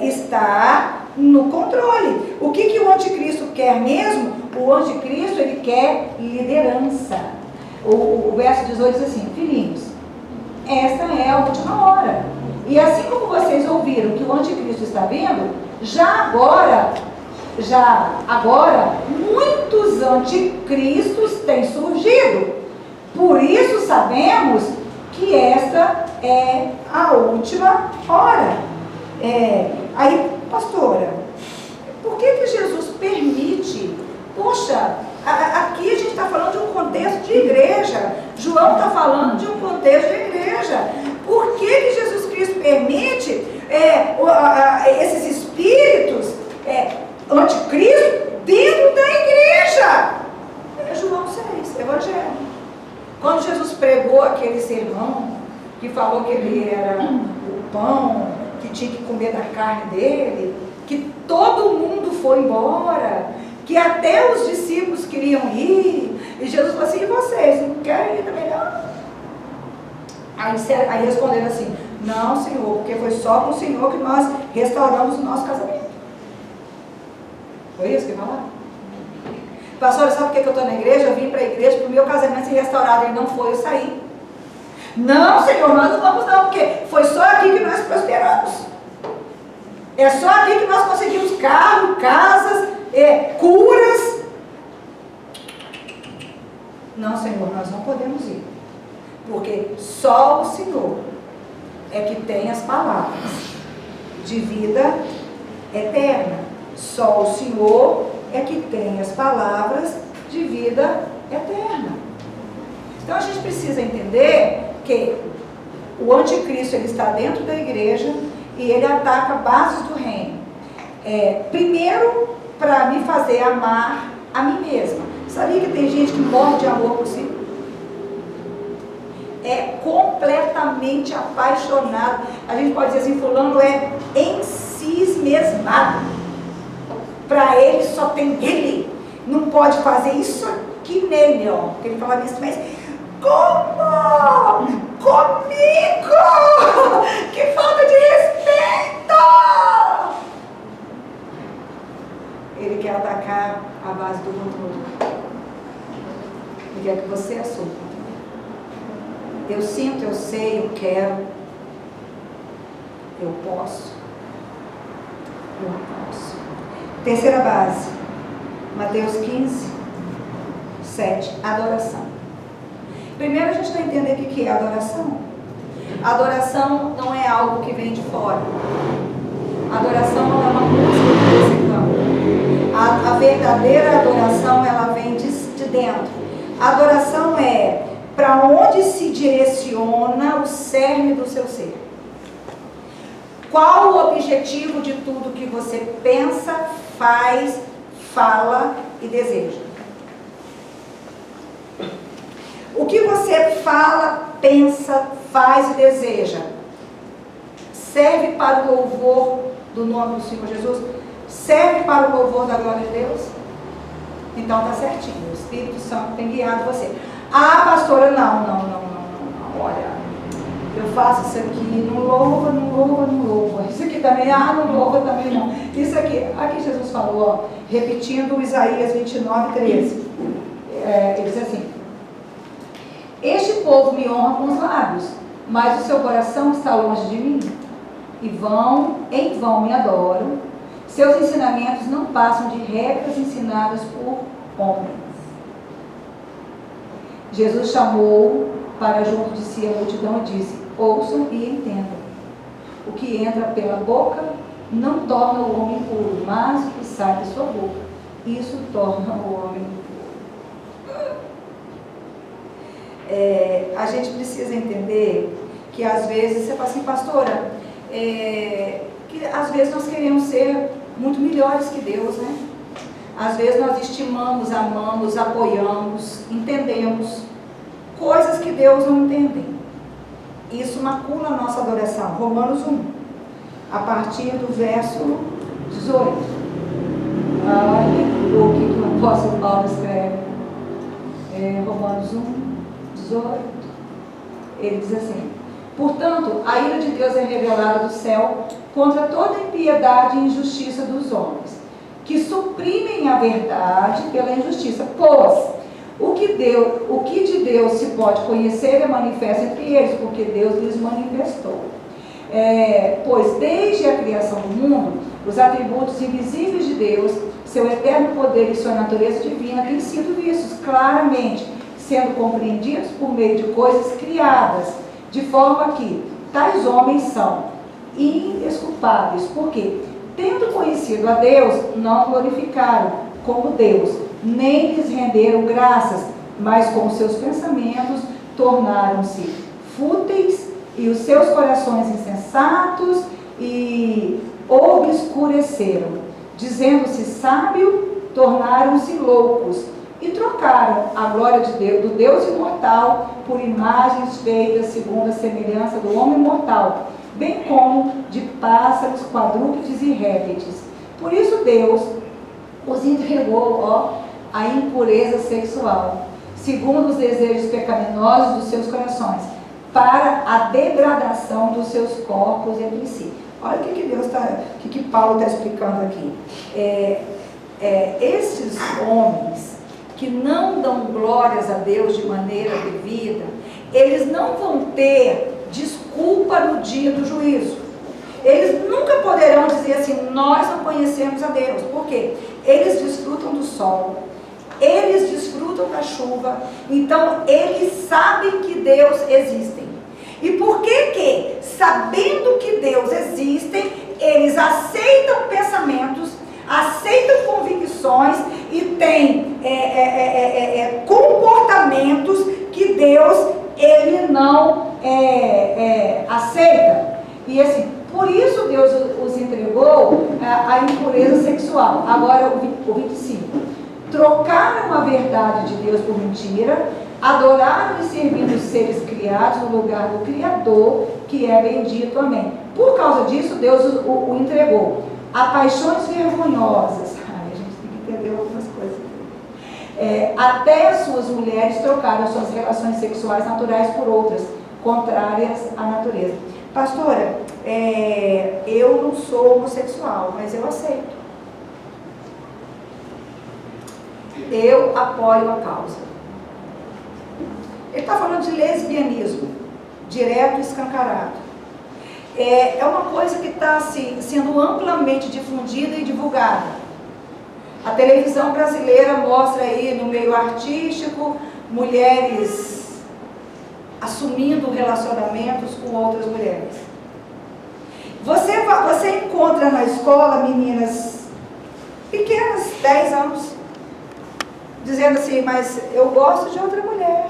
estar no controle. O que o anticristo quer mesmo? O anticristo, ele quer liderança. O verso 18 diz assim: filhinhos, esta é a última hora. E assim como vocês ouviram que o anticristo está vindo, agora, muitos anticristos têm surgido. Por isso sabemos que esta é a última hora. Aí, pastora, por que Jesus permite? Poxa, aqui a gente está falando de um contexto de igreja. João está falando de um contexto de igreja. Por que Jesus Cristo permite esses espíritos anticristo dentro da igreja? João 6, Evangelho. Quando Jesus pregou aquele sermão, que falou que ele era o pão, que tinha que comer da carne dele, que todo mundo foi embora, que até os discípulos queriam ir, e Jesus falou assim: e vocês, não querem ir também não? Aí responderam assim: não, Senhor, porque foi só com o Senhor que nós restauramos o nosso casamento. Foi isso que falaram? Pastor, sabe por que eu estou na igreja? Eu vim para a igreja para o meu casamento ser restaurado. Ele não foi, eu saí. Não, Senhor, nós não vamos não, porque foi só aqui que nós prosperamos. É só aqui que nós conseguimos carro, casas, curas. Não, Senhor, nós não podemos ir. Porque só o Senhor é que tem as palavras de vida eterna. Só o Senhor é que tem as palavras de vida eterna. Então a gente precisa entender que o anticristo, ele está dentro da igreja e ele ataca bases do reino. Primeiro, para me fazer amar a mim mesma. Sabia que tem gente que morre de amor por si? É completamente apaixonado. A gente pode dizer assim: fulano é ensimismado. Para ele só tem ele. Não pode fazer isso aqui nele, ó. Porque ele fala isso, mas como? Comigo? Que falta de respeito! Ele quer atacar a base do controle. Ele quer que você assuma. Eu sinto, eu sei, eu quero. Eu posso. Eu posso. Terceira base, Mateus 15, 7, adoração. Primeiro a gente vai entender o que é adoração. Adoração não é algo que vem de fora. Adoração não é uma música que você canta. A verdadeira adoração, ela vem de dentro. Adoração é para onde se direciona o cerne do seu ser. Qual o objetivo de tudo que você pensa, faz, fala e deseja? O que você fala, pensa, faz e deseja serve para o louvor do nome do Senhor Jesus? Serve para o louvor da glória de Deus? Então está certinho, o Espírito Santo tem guiado você. Ah, pastora, não. Olha, eu faço isso aqui, não louva. Isso aqui também, não louva também não. Isso aqui Jesus falou, ó, repetindo Isaías 29:13. Ele diz assim: este povo me honra com os lábios, mas o seu coração está longe de mim. Em vão me adoram. Seus ensinamentos não passam de regras ensinadas por homens. Jesus chamou para junto de si a multidão e disse: ouçam e entendam. O que entra pela boca não torna o homem impuro, mas o que sai da sua boca, isso torna o homem impuro. A gente precisa entender que às vezes você fala assim: pastora, que às vezes nós queremos ser muito melhores que Deus, né? Às vezes nós estimamos, amamos, apoiamos, entendemos coisas que Deus não entende. Isso macula a nossa adoração. Romanos 1, a partir do verso 18. Olha o que o apóstolo Paulo escreve. Romanos 1, 18. Ele diz assim: portanto, a ira de Deus é revelada do céu contra toda impiedade e injustiça dos homens, que suprimem a verdade pela injustiça. Pois o que de Deus se pode conhecer é manifesto entre eles, porque Deus lhes manifestou. Pois desde a criação do mundo, os atributos invisíveis de Deus, seu eterno poder e sua natureza divina têm sido vistos claramente, sendo compreendidos por meio de coisas criadas, de forma que tais homens são indesculpáveis, porque, tendo conhecido a Deus, não glorificaram como Deus, nem lhes renderam graças, mas com seus pensamentos tornaram-se fúteis, e os seus corações insensatos e obscureceram. Dizendo-se sábio, tornaram-se loucos, e trocaram a glória de Deus, do Deus imortal, por imagens feitas segundo a semelhança do homem mortal, bem como de pássaros, quadrúpedes e répteis. Por isso Deus os entregou à impureza sexual, segundo os desejos pecaminosos dos seus corações, para a degradação dos seus corpos entre si. Olha o que Paulo está explicando aqui. Esses homens que não dão glórias a Deus de maneira devida, eles não vão ter desculpa no dia do juízo. Eles nunca poderão dizer assim: nós não conhecemos a Deus. Por quê? Eles desfrutam do sol, eles desfrutam da chuva, então eles sabem que Deus existe. E por que, sabendo que Deus existe, eles aceitam pensamentos, aceitam convicções e têm comportamentos que Deus ele não aceita? E assim, por isso Deus os entregou à impureza sexual. Agora o 25. Trocaram a verdade de Deus por mentira, adoraram e servindo os seres criados no lugar do Criador, que é bendito. Amém. Por causa disso, Deus o entregou a paixões vergonhosas. A gente tem que entender algumas coisas. Até as suas mulheres trocaram suas relações sexuais naturais por outras, contrárias à natureza. Pastora, eu não sou homossexual, mas eu aceito. Eu apoio a causa. Ele está falando de lesbianismo, direto e escancarado. É uma coisa que está assim, sendo amplamente difundida e divulgada. A televisão brasileira mostra aí no meio artístico mulheres assumindo relacionamentos com outras mulheres. Você encontra na escola meninas pequenas, 10 anos, dizendo assim: mas eu gosto de outra mulher.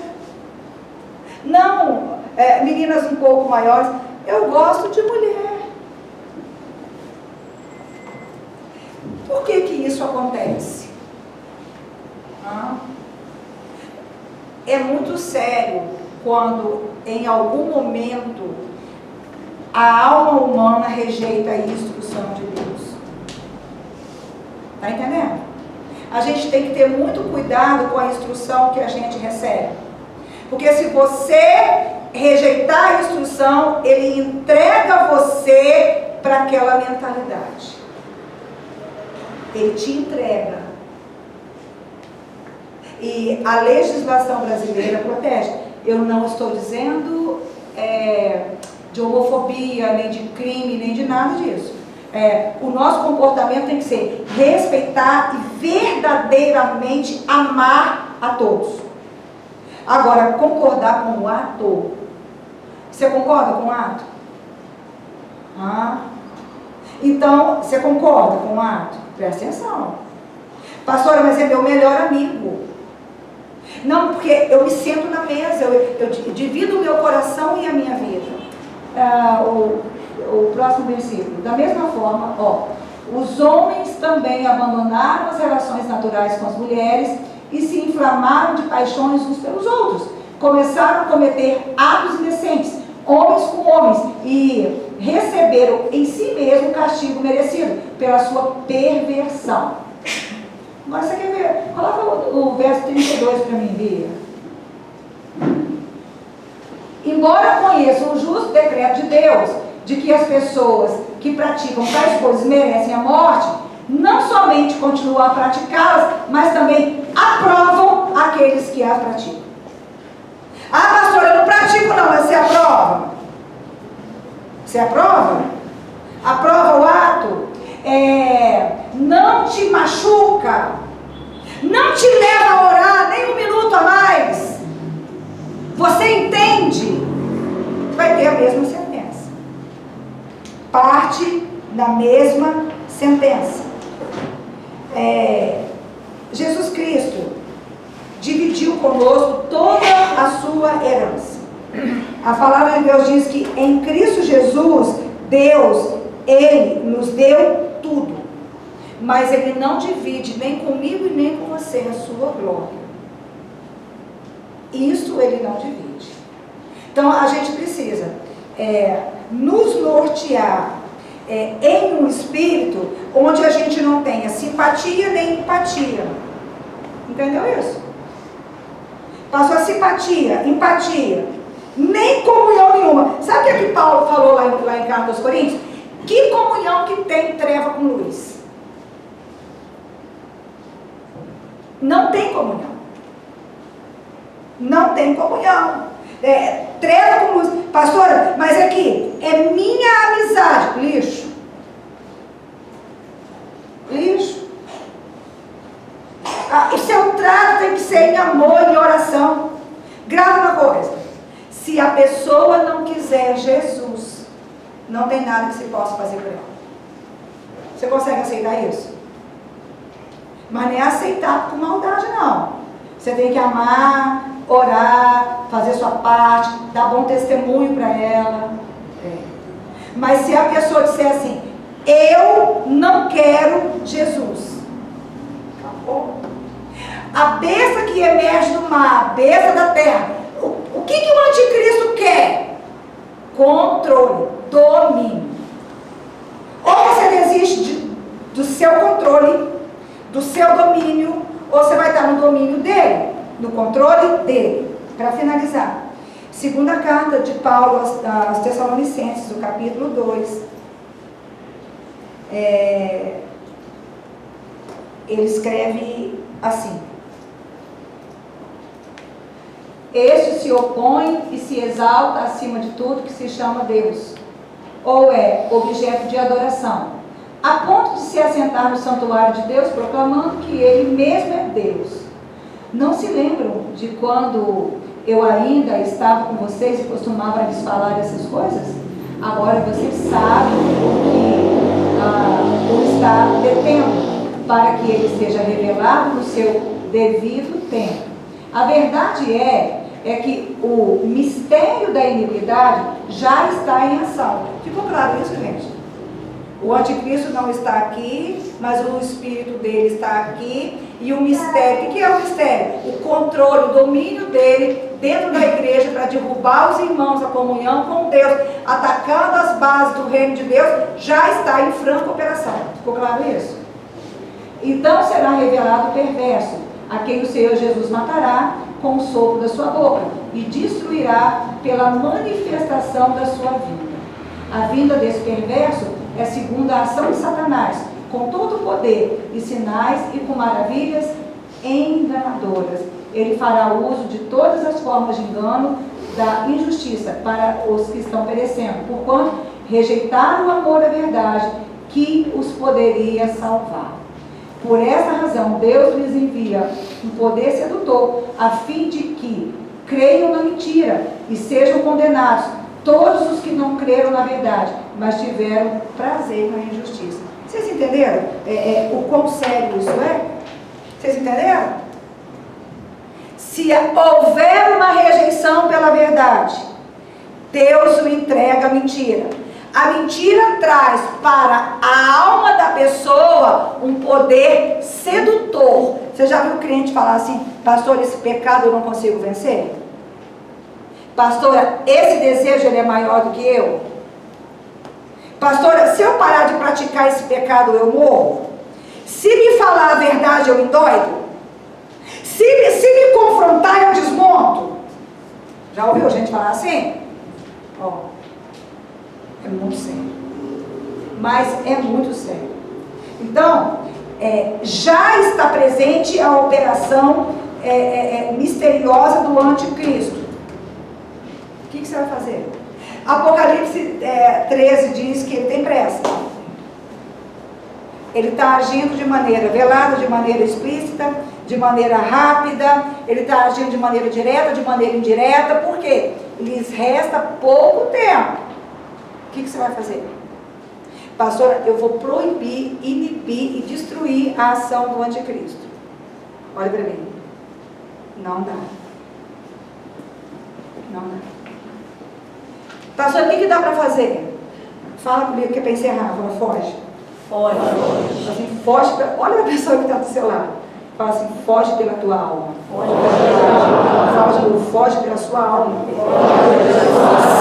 Não, meninas um pouco maiores, eu gosto de mulher. Por que isso acontece? É muito sério quando em algum momento a alma humana rejeita a instrução de Deus. Está entendendo? A gente tem que ter muito cuidado com a instrução que a gente recebe. Porque se você rejeitar a instrução, ele entrega você para aquela mentalidade. Ele te entrega. E a legislação brasileira protege. Eu não estou dizendo de homofobia, nem de crime, nem de nada disso. O nosso comportamento tem que ser respeitar e verdadeiramente amar a todos. Agora, concordar com o ato. Você concorda com o ato? Então, você concorda com o ato? Presta atenção. Pastora, mas é meu melhor amigo. Não, porque eu me sento na mesa, eu divido o meu coração e a minha vida. O próximo versículo. Da mesma forma, Os homens também abandonaram as relações naturais com as mulheres e se inflamaram de paixões uns pelos outros. Começaram a cometer atos indecentes, homens com homens, e receberam em si mesmo o castigo merecido pela sua perversão. Agora você quer ver? Coloca o verso 32 para mim, Bia. Embora conheçam o justo decreto de Deus, de que as pessoas que praticam tais coisas merecem a morte, não somente continuam a praticá-las, mas também aprovam aqueles que as praticam. Ah, pastor, eu não pratico não, mas você aprova? Você aprova? Aprova o ato? Não te machuca? Não te leva a orar nem um minuto a mais? Você entende? Vai ter a mesma sentença. Parte da mesma sentença. Jesus Cristo dividiu conosco toda a sua herança. A palavra de Deus diz que em Cristo Jesus, Deus, Ele nos deu tudo. Mas Ele não divide nem comigo e nem com você a sua glória. Isso Ele não divide. Então a gente precisa nos nortear em um espírito onde a gente não tenha simpatia nem empatia. Entendeu isso? Passou a simpatia, empatia, nem comunhão nenhuma. Sabe o que é que Paulo falou lá em Carta aos Coríntios? Que comunhão que tem treva com luz? Não tem comunhão. Não tem comunhão. Treva com luz. Pastora, mas aqui, é minha amizade. Lixo. Lixo. O seu trato tem que ser em amor, em oração. Grava uma coisa. Se a pessoa não quiser Jesus, não tem nada que se possa fazer por ela. Você consegue aceitar isso? Mas não é aceitar com maldade, não. Você tem que amar, orar, fazer sua parte, dar bom testemunho para ela. Mas se a pessoa disser assim, eu não quero Jesus, acabou. A besta que emerge do mar, a besta da terra, o que o anticristo quer? Controle, domínio. Ou você desiste do seu controle, do seu domínio, ou você vai estar no domínio dele, no controle dele. Para finalizar, segunda carta de Paulo aos Tessalonicenses, do capítulo 2, ele escreve assim: este se opõe e se exalta acima de tudo que se chama Deus, ou é objeto de adoração, a ponto de se assentar no santuário de Deus, proclamando que Ele mesmo é Deus. Não se lembram de quando eu ainda estava com vocês e costumava lhes falar essas coisas? Agora vocês sabem que o está detendo, para que Ele seja revelado no seu devido tempo. A verdade é que o mistério da iniquidade já está em ação. Ficou claro isso, gente? O anticristo não está aqui, mas o espírito dele está aqui. E o mistério, o que é o mistério? O controle, o domínio dele dentro da igreja para derrubar os irmãos, a comunhão com Deus, atacando as bases do reino de Deus, já está em franca operação. Ficou claro isso? Então será revelado o perverso, a quem o Senhor Jesus matará com o sopro da sua boca e destruirá pela manifestação da sua vinda. A vinda desse perverso é segundo a ação de Satanás, com todo o poder e sinais e com maravilhas enganadoras. Ele fará uso de todas as formas de engano da injustiça para os que estão perecendo, porquanto rejeitaram o amor à verdade que os poderia salvar. Por essa razão, Deus lhes envia um poder sedutor, a fim de que creiam na mentira e sejam condenados todos os que não creram na verdade, mas tiveram prazer na injustiça. Vocês entenderam o quão sério isso é? Vocês entenderam? Se houver uma rejeição pela verdade, Deus o entrega à mentira. A mentira traz para a alma da pessoa um poder sedutor. Você já viu o cliente falar assim: pastor, esse pecado eu não consigo vencer? Pastora, esse desejo ele é maior do que eu? Pastora, se eu parar de praticar esse pecado eu morro? Se me falar a verdade eu endoido? Se me confrontar eu desmonto? Já ouviu gente falar assim? Ó, é muito sério. Mas é muito sério. Então, já está presente a operação misteriosa do anticristo. O que você vai fazer? Apocalipse 13 diz que ele tem pressa. Ele está agindo de maneira velada, de maneira explícita, de maneira rápida. Ele está agindo de maneira direta, de maneira indireta. Por quê? Lhes resta pouco tempo. O que você vai fazer? Pastora, eu vou proibir, inibir e destruir a ação do anticristo. Olha para mim. Não dá. Não dá. Pastor, o que dá para fazer? Fala comigo que é para encerrar. Fala, foge. Foge. Assim, foge. Olha a pessoa que está do seu lado. Fala assim, foge pela tua alma. Foge pela sua alma.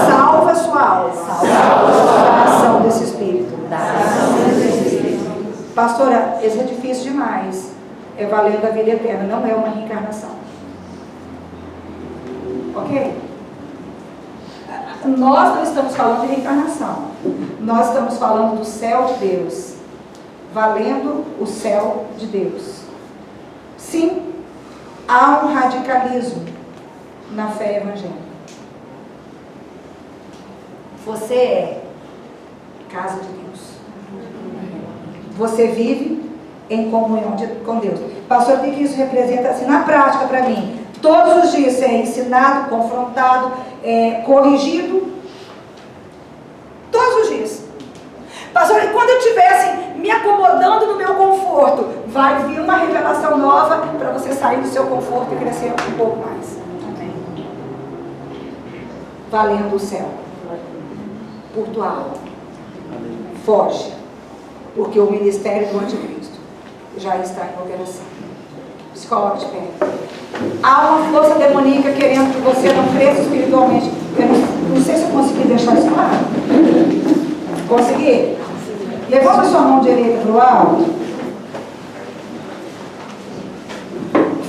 Salva a sua alma. Da ação desse espírito. Pastora, isso é difícil demais. É valendo a vida eterna, não é uma reencarnação. Ok? Nós não estamos falando de reencarnação. Nós estamos falando do céu de Deus. Valendo o céu de Deus. Sim, há um radicalismo na fé evangélica. Você é casa de Deus. Você vive em comunhão com Deus. Pastor, o que isso representa assim, na prática para mim? Todos os dias você é ensinado, confrontado, corrigido. Todos os dias. Pastor, e quando eu estiver assim, me acomodando no meu conforto, vai vir uma revelação nova para você sair do seu conforto e crescer um pouco mais. Amém. Valendo o céu. Por tua alma. Foge. Porque o ministério do anticristo já está em operação. Se coloque de pé. Há uma força demoníaca querendo que você não cresça espiritualmente. Eu não sei se eu consegui deixar isso claro. Consegui? Levanta a sua mão direita para o alto.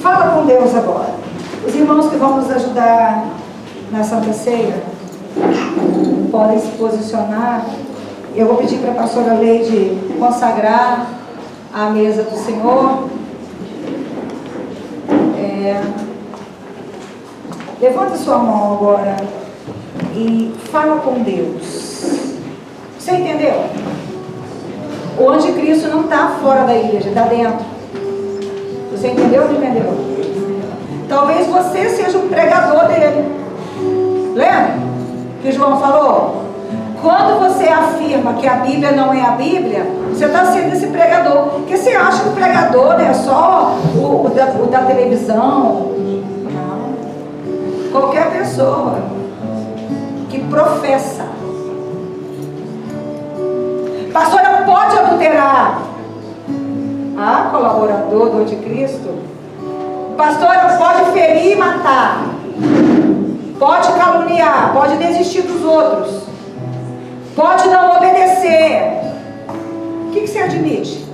Fala com Deus agora. Os irmãos que vão nos ajudar na Santa Ceia podem se posicionar. Eu vou pedir para a pastora Leide consagrar a mesa do Senhor. Levanta sua mão agora e fala com Deus. Você entendeu? O anticristo não está fora da igreja, está dentro. Você entendeu ou não entendeu? Talvez você seja um pregador dele. Lembra que João falou? Quando você afirma que a Bíblia não é a Bíblia, você está sendo esse pregador. Porque você acha que o pregador é só o da televisão. Não. Qualquer pessoa que professa. Pastora, pode adulterar. Ah, colaborador do anticristo. Pastora, pode ferir e matar. Pode caluniar. Pode desistir dos outros. Pode não obedecer. O que você admite?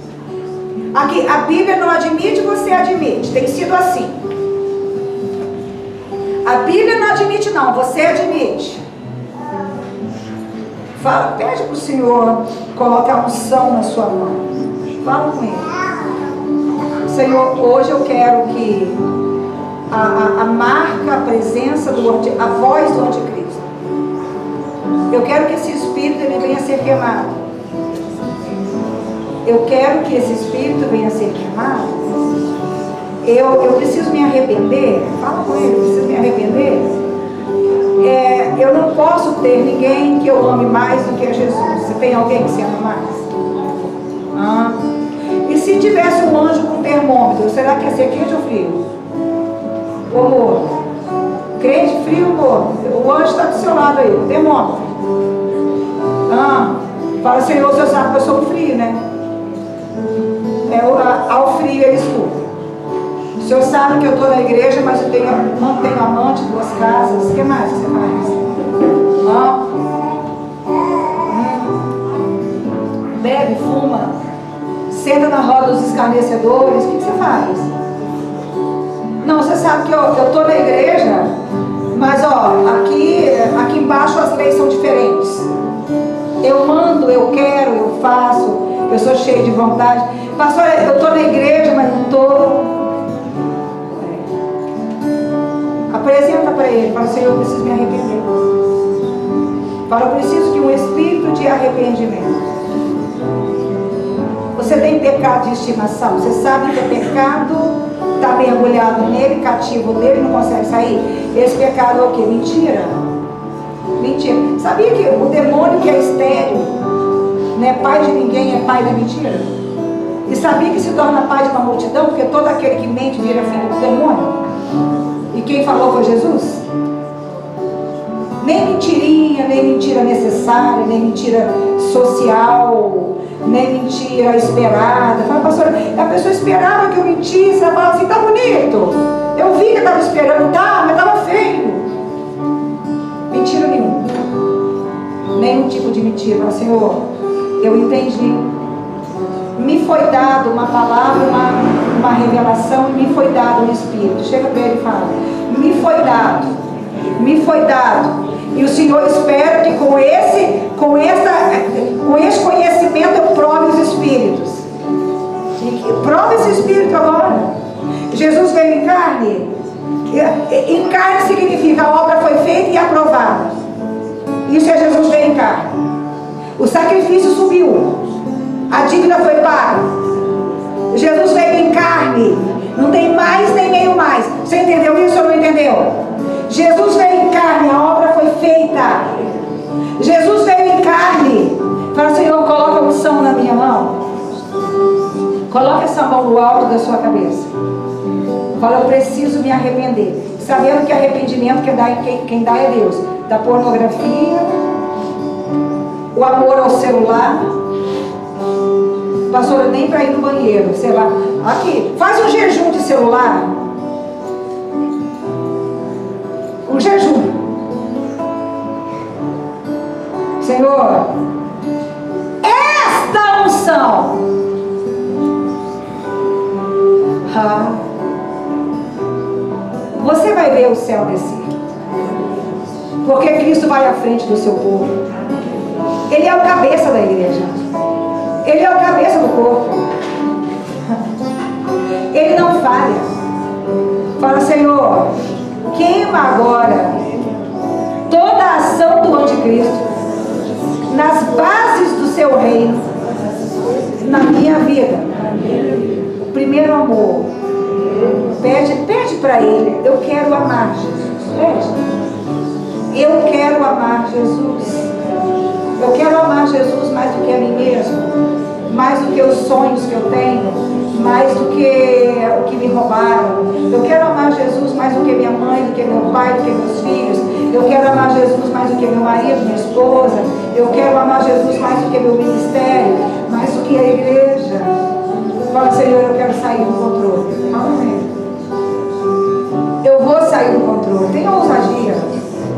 Aqui, a Bíblia não admite, você admite. Tem sido assim. A Bíblia não admite não, você admite. Fala, pede para o Senhor colocar unção na sua mão. Fala com Ele. Senhor, hoje eu quero que a marca, a presença, a voz do anticristo. Eu quero que esse espírito ele venha a ser queimado. Eu quero que esse espírito venha a ser queimado. Eu preciso me arrepender. Fala com ele, eu preciso me arrepender. Eu não posso ter ninguém que eu ame mais do que Jesus. Você tem alguém que você ama mais? E se tivesse um anjo com termômetro, será que ia ser quente ou frio? Ou morno? Crente, frio ou morno? O anjo está do seu lado aí, o termômetro. Fala, Senhor, o Senhor sabe que eu sou frio, né? Ao frio ele escuta. O Senhor sabe que eu estou na igreja, mas eu não tenho amante, 2 casas. O que mais você faz? Bebe, fuma, senta na roda dos escarnecedores. O que você faz? Não, você sabe que eu estou na igreja, mas aqui embaixo as leis são diferentes. Eu mando, eu quero, eu faço, eu sou cheio de vontade. Pastor, eu estou na igreja, mas não estou. Apresenta para ele, fala, Senhor, eu preciso me arrepender. Fala, eu preciso de um espírito de arrependimento. Você tem pecado de estimação, você sabe que o pecado está mergulhado nele, cativo nele, não consegue sair. Esse pecado é o quê? Mentira. Mentira. Sabia que o demônio que é estéril não é pai de ninguém, é pai da mentira? E sabia que se torna pai de uma multidão, porque todo aquele que mente vira filho do demônio? E quem falou foi Jesus? Nem mentirinha, nem mentira necessária, nem mentira social, nem mentira esperada. Fala, pastor, a pessoa esperava que eu mentisse, ela falava assim, tá bonito. Eu vi que estava esperando, tá, mas estava feio. Mentira nenhuma. Nenhum tipo de mentira. Fala, Senhor, eu entendi. Me foi dado uma palavra, uma revelação, me foi dado um Espírito. Chega para ele e fala, me foi dado. E o Senhor espera que com esse conhecimento eu prove os Espíritos. Prove esse Espírito agora. Jesus veio em carne. Em carne significa a obra foi feita e aprovada. Isso é Jesus veio em carne. O sacrifício subiu. A dívida foi paga. Jesus veio em carne. Não tem mais nem meio mais. Você entendeu isso ou não entendeu? Jesus veio em carne. A obra foi feita. Jesus veio em carne. Fala, Senhor, coloca a unção na minha mão. Coloca essa mão no alto da sua cabeça. Fala, eu preciso me arrepender. Sabendo que arrependimento quem dá é Deus. Da pornografia, o amor ao celular. Pastor, nem para ir no banheiro, sei lá. Aqui, faz um jejum de celular. Um jejum. Senhor, esta unção. Você vai ver o céu descer. Porque Cristo vai à frente do seu povo. Ele é o cabeça da igreja. Ele é o cabeça do corpo. Ele não falha. Fala, Senhor, queima agora toda a ação do anticristo nas bases do seu reino, na minha vida. O primeiro amor. Pede para ele. Eu quero amar Jesus. Pede. Eu quero amar Jesus. Eu quero amar Jesus mais do que a mim mesmo, mais do que os sonhos que eu tenho, mais do que o que me roubaram. Eu quero amar Jesus mais do que minha mãe, do que meu pai, do que meus filhos. Eu quero amar Jesus mais do que meu marido, minha esposa. Eu quero amar Jesus mais do que meu ministério, mais do que a igreja. Fala, Senhor, eu quero sair do controle. Amém. Eu vou sair do controle. Tenha ousadia.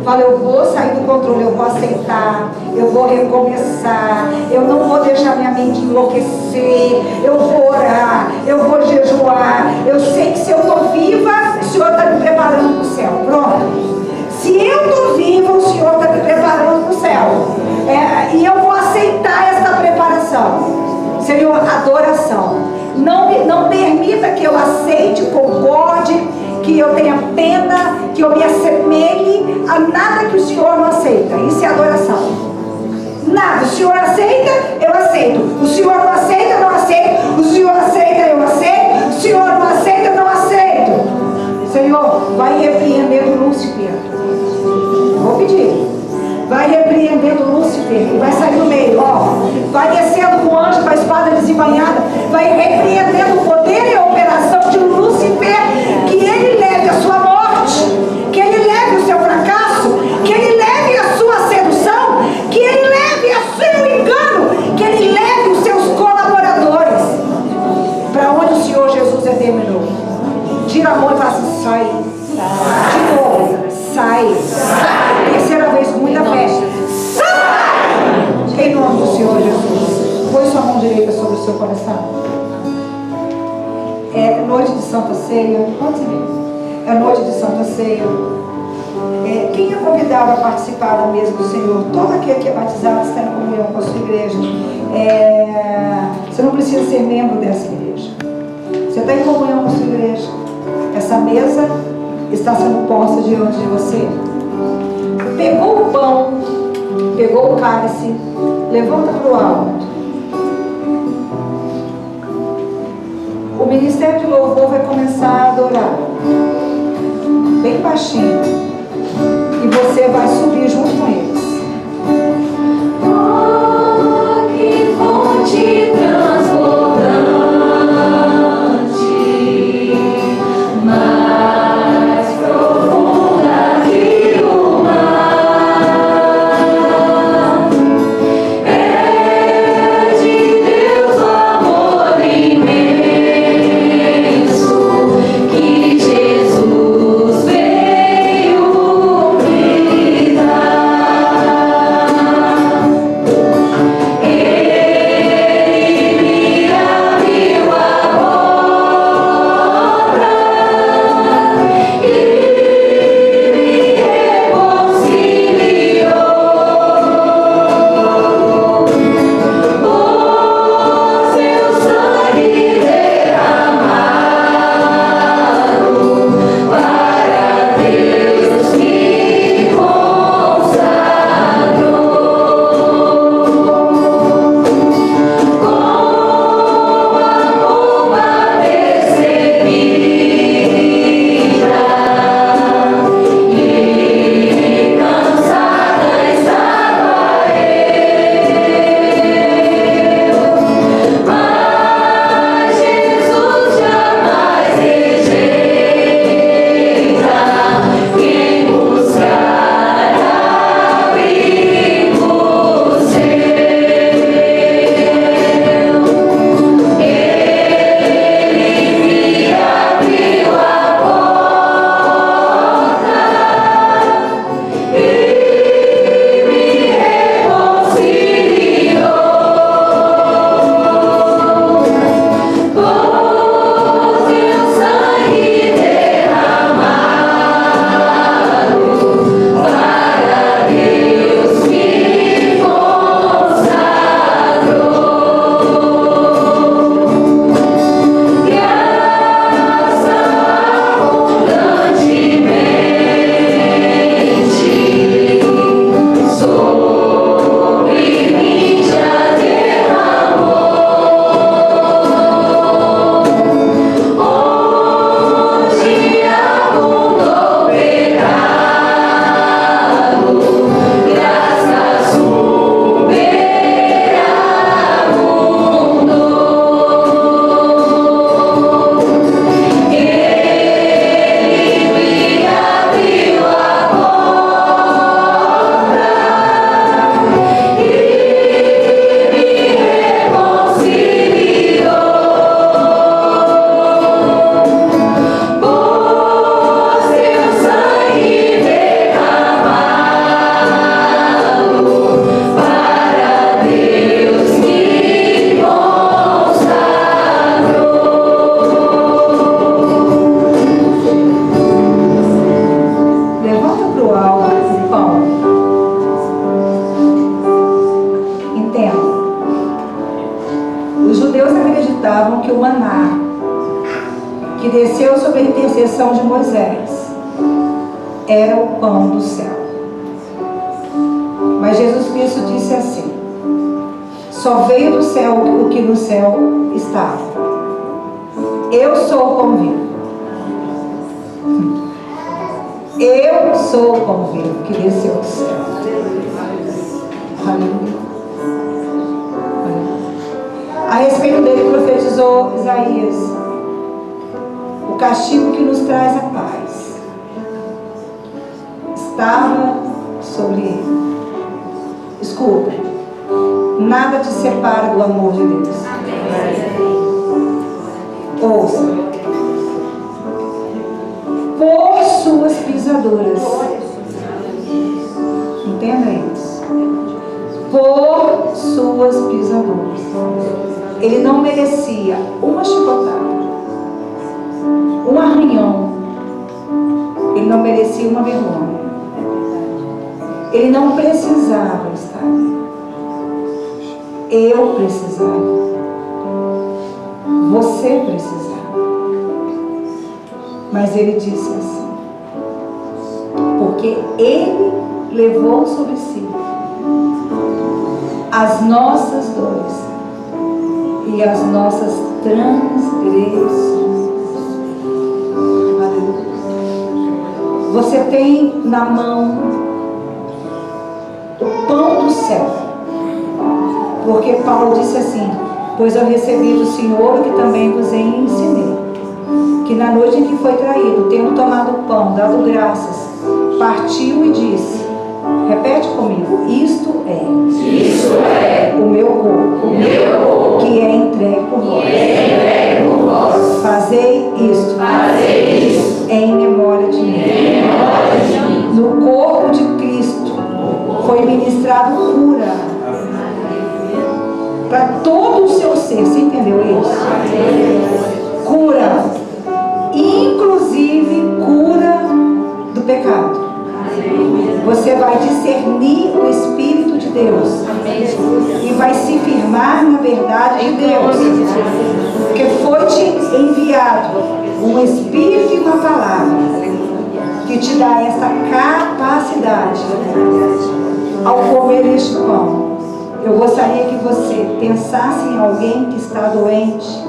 Fala, eu vou sair do controle, eu vou aceitar, eu vou recomeçar, eu não vou deixar minha mente enlouquecer, eu vou orar, eu vou jejuar. Eu sei que se eu estou viva, o Senhor está me preparando para o céu. Pronto. Se eu estou viva, o Senhor está me preparando para o céu. E eu vou aceitar essa preparação. Senhor, adoração. Não permita que eu aceite, concorde, que eu tenha pena, que eu me assemelhe a nada que o Senhor não aceita. Isso é adoração. Nada. O Senhor aceita, eu aceito. O Senhor não aceita, eu não aceito. O Senhor aceita, eu aceito. O Senhor não aceita, eu não aceito. Senhor, vai repreendendo Lúcifer. Vou pedir. Vai repreendendo Lúcifer. E vai sair do meio. Vai descendo com o anjo com a espada desembainhada. Vai repreendendo o poder e a operação de Lúcifer. Que ele leve a sua morte. Que ele leve o seu fracasso. Que ele leve a sua sedução. Que ele leve a sua sua mão direita sobre o seu coração. É noite de Santa Ceia. Pode ser. É noite de Santa Ceia. Quem é convidado a participar da mesa do Senhor? Todo aquele que é batizado está em comunhão com a sua igreja. Você não precisa ser membro dessa igreja. Você está em comunhão com a sua igreja. Essa mesa está sendo posta diante de você. Pegou o pão, pegou o cálice, levanta para o alto. O ministério de louvor vai começar a adorar, bem baixinho, e você vai subir junto com eles. Oh, que fonte transbordante, mais profunda que o mar, é de Deus o amor imenso que Jesus veio me dar. Ele me abriu a porta e me reconciliou. Por seu sangue derramado, para Deus me consagrou. Com a pomba percebida e cansada estava eu, mas Jesus jamais rejeita quem buscar abrigo seu. Ele me abriu a porta e me reconciliou. Com seu sangue derramado, para Deus me consagrou. Graça abundantemente sobre mim já derramou. Onde abundou pecado, graça superabundou. Ele me abriu a porta e me reconciliou. Por seu sangue derramado, para Deus me consagrou. Levanta para o alto o pão. Entenda. Os judeus acreditavam que o maná, que desceu sob a intercessão de Moisés, era o pão do céu. Mas Jesus Cristo disse assim: só veio do céu o que no céu estava. Eu sou o pão vivo. Eu sou o pão vivo que desceu do céu. Aleluia. A respeito dele profetizou Isaías: o castigo que nos traz a paz estava sobre ele. Escuta, nada te separa do amor de Deus. Ouça: por suas pisaduras. Entenda isso. Por suas pisaduras Ele não merecia uma chicotada, um arranhão. Ele não merecia uma vergonha. Ele não precisava estar ali. Eu precisava. Você precisava. Mas ele disse assim, porque ele levou sobre si as nossas dores e as nossas transgressões. Aleluia. Você tem na mão o pão do céu, porque Paulo disse assim, pois eu recebi do Senhor o que também vos ensinei, que na noite em que foi traído, tendo tomado o pão, dado graças, partiu e disse, repete comigo, isto é o meu corpo, que é entregue por vós. Fazei isto em memória de mim. No corpo de Cristo foi ministrado cura para todo o seu ser. Você entendeu isso? Cura, inclusive cura do pecado. Você vai discernir o Espírito de Deus e vai se firmar na verdade de Deus, porque foi-te enviado um Espírito e uma palavra que te dá essa capacidade. Ao comer este pão, eu gostaria que você pensasse em alguém que está doente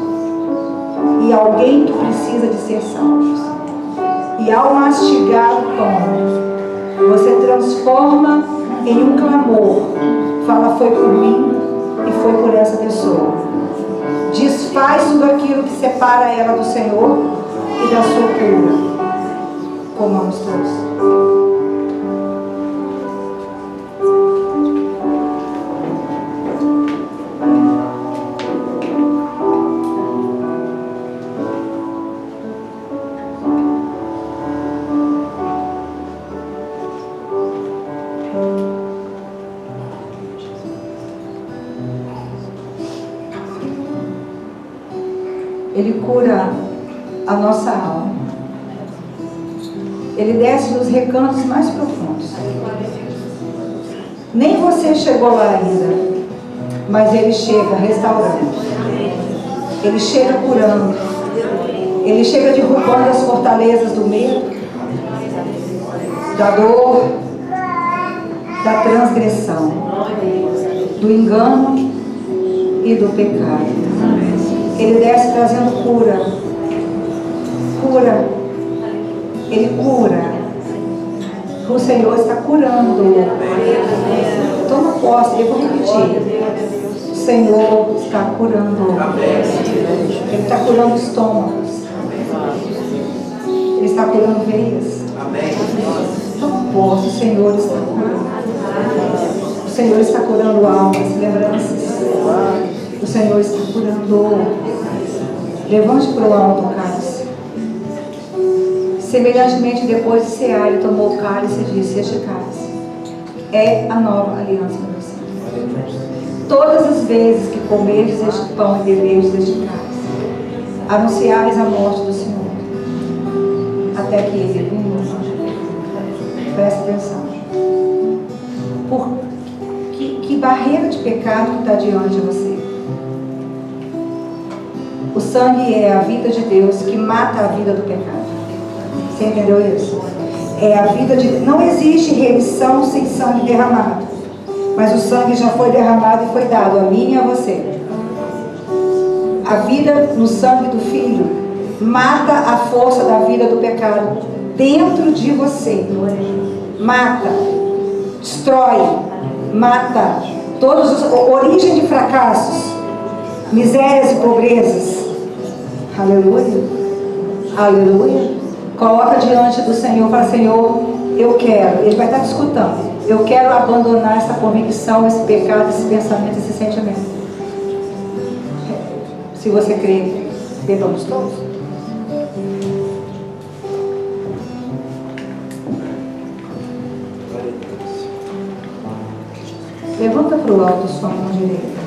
e alguém que precisa de ser salvo. E ao mastigar o pão, você transforma em um clamor. Fala, foi por mim e foi por essa pessoa. Desfaz tudo aquilo que separa ela do Senhor e da sua cura. Comamos todos. Ele cura a nossa alma. Ele desce nos recantos mais profundos. Nem você chegou lá ainda, mas Ele chega restaurando. Ele chega curando. Ele chega derrubando as fortalezas do medo, da dor, da transgressão, do engano e do pecado. Ele desce trazendo cura. Cura. Ele cura. O Senhor está curando. Toma posse, eu vou repetir. O Senhor está curando. Ele está curando estômagos. Ele está curando veias. Toma posse, o Senhor está curando. O Senhor está curando almas, lembranças. O Senhor está curando. Levante para o alto o cálice. Semelhantemente, depois de cear, ele tomou o cálice e disse, este cálice é a nova aliança no meu sangue. Todas as vezes que comerdes este pão e beberdes este cálice, anunciares a morte do Senhor, até que ele venha. Presta atenção. Que barreira de pecado que está diante de você? O sangue é a vida de Deus que mata a vida do pecado. Você entendeu isso? É a vida de Deus. Não existe remissão sem sangue derramado. Mas o sangue já foi derramado e foi dado a mim e a você. A vida no sangue do Filho mata a força da vida do pecado dentro de você. Mata, destrói, mata todos os origem de fracassos, misérias e pobrezas. Aleluia. Aleluia. Coloca diante do Senhor, fala, Senhor, eu quero. Ele vai estar te escutando. Eu quero abandonar essa convicção, esse pecado, esse pensamento, esse sentimento. Se você crê, bebamos todos. Levanta para o alto sua mão direita.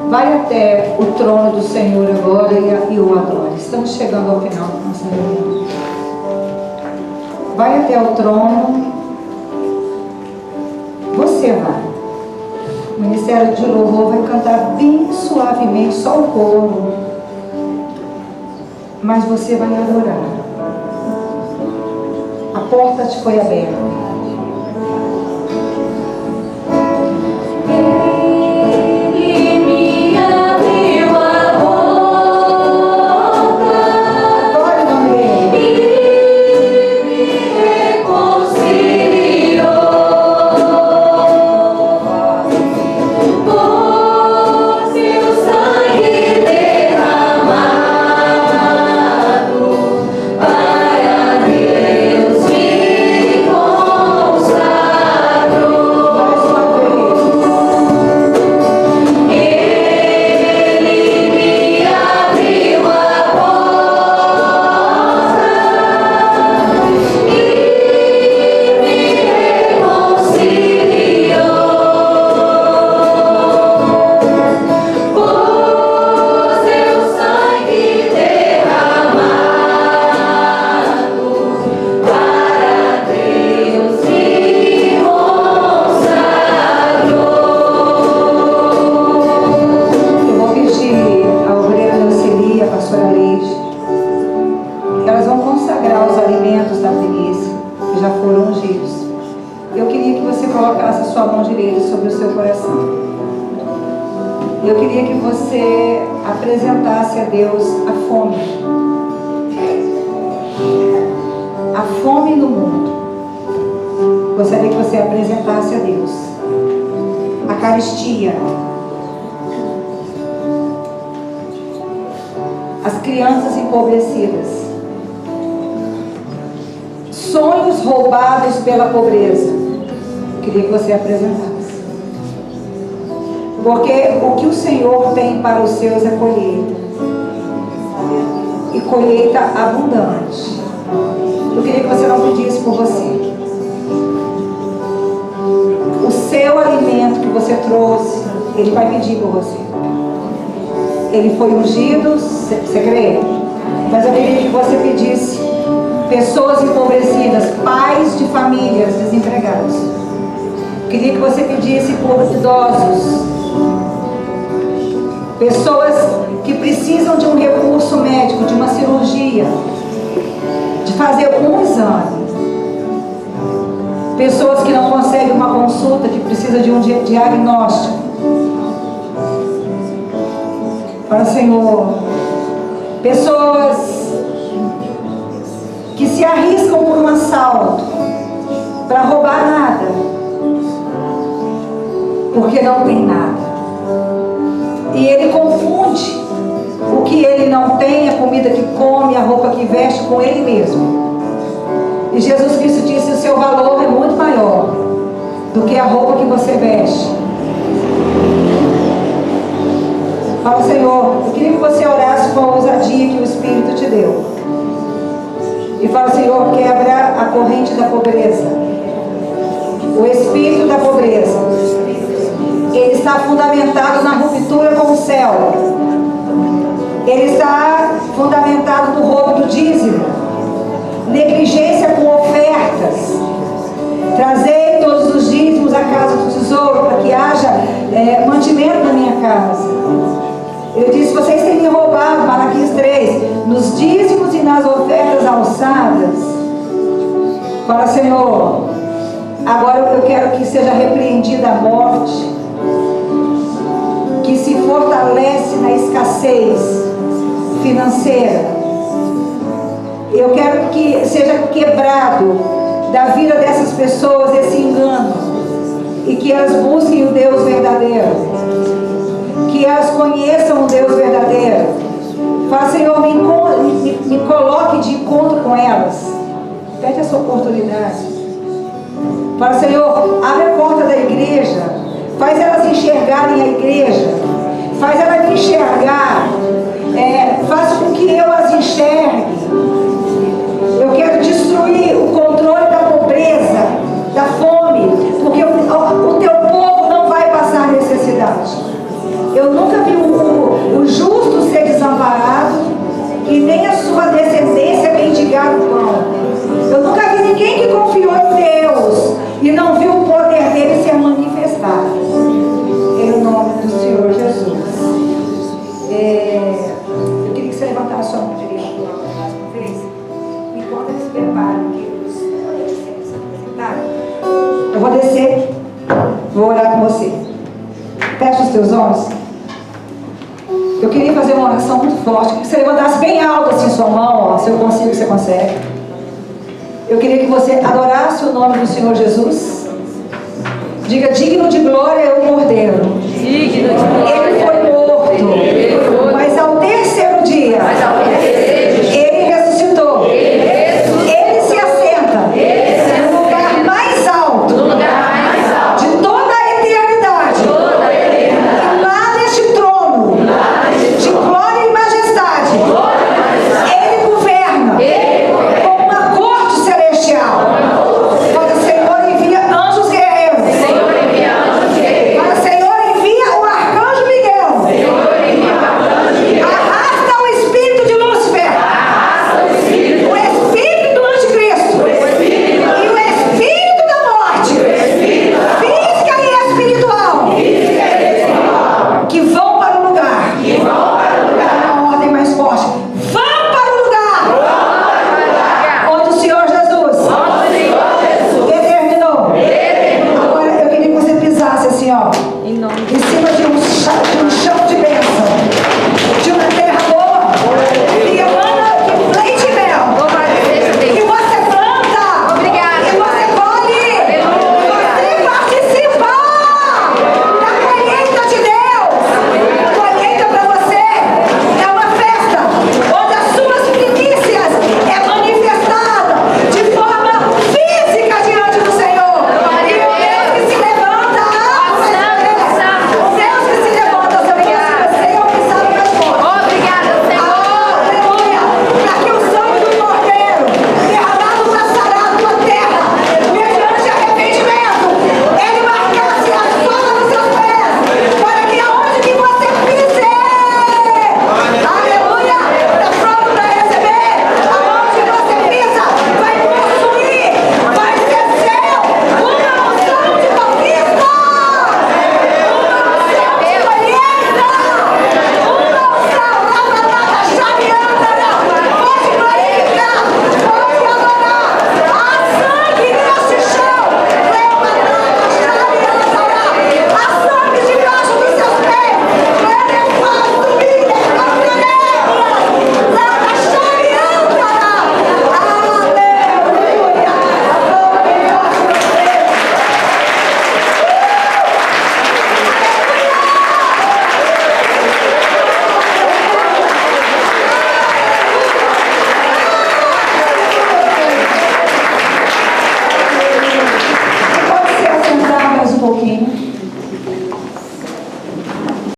Vai até o trono do Senhor agora e o adore. Estamos chegando ao final da nossa reunião. Vai até o trono. Você vai. O Ministério de Louvor vai cantar bem suavemente, só o coro. Mas você vai adorar. A porta te foi aberta. Eu queria que você apresentasse a Deus a fome. A fome no mundo. Gostaria que você apresentasse a Deus a carestia. As crianças empobrecidas. Sonhos roubados pela pobreza. Queria que você apresentasse. Porque o que o Senhor tem para os seus é colheita. E colheita abundante. Eu queria que você não pedisse por você. O seu alimento que você trouxe, Ele vai pedir por você. Ele foi ungido, você crê? Mas eu queria que você pedisse pessoas empobrecidas, pais de famílias desempregados. Eu queria que você pedisse por idosos, pessoas que precisam de um recurso médico, de uma cirurgia, de fazer um exame. Pessoas que não conseguem uma consulta, que precisam de um diagnóstico. Para o Senhor. Pessoas que se arriscam por um assalto para roubar nada, porque não tem nada. E ele confunde o que ele não tem, a comida que come, a roupa que veste, com ele mesmo. E Jesus Cristo disse: o seu valor é muito maior do que a roupa que você veste. Fala: Senhor, eu queria que você orasse com a ousadia que o Espírito te deu. E fala: Senhor, quebra a corrente da pobreza. O espírito da pobreza, ele está fundamentado na ruptura com o céu. Ele está fundamentado no roubo do dízimo, negligência com ofertas. Trazei todos os dízimos à casa do tesouro, para que haja mantimento na minha casa. Eu disse: vocês têm me roubado, Malaquias 3, nos dízimos e nas ofertas alçadas. Fala: Senhor, agora eu quero que seja repreendida a morte, que se fortalece na escassez financeira. Eu quero que seja quebrado da vida dessas pessoas esse engano, e que elas busquem o Deus verdadeiro, que elas conheçam o Deus verdadeiro. Fala: Senhor, me coloque de encontro com elas. Pede essa oportunidade. Fala: Senhor, abre a porta da igreja, faz elas enxergarem a igreja, faz elas me enxergar, faz com que eu as enxergue. Eu quero destruir o controle da pobreza, da fome, porque o teu povo não vai passar necessidade. Eu nunca vi um e nem a sua descendência mendigar o pão. Eu nunca vi ninguém que confiou em Deus e não viu o poder dele ser manifestado. Em nome do Senhor Jesus. Eu queria que você levantasse a sua mão direita para a conferência. Enquanto eles preparam aqui os adolescentes se apresentarem, eu vou descer, vou orar com você. Fecha os teus olhos. Eu queria fazer uma oração muito forte. Que você levantasse bem alto assim sua mão, ó, se eu consigo, você consegue. Eu queria que você adorasse o nome do Senhor Jesus. Diga: digno de glória é o Cordeiro. Digno de glória.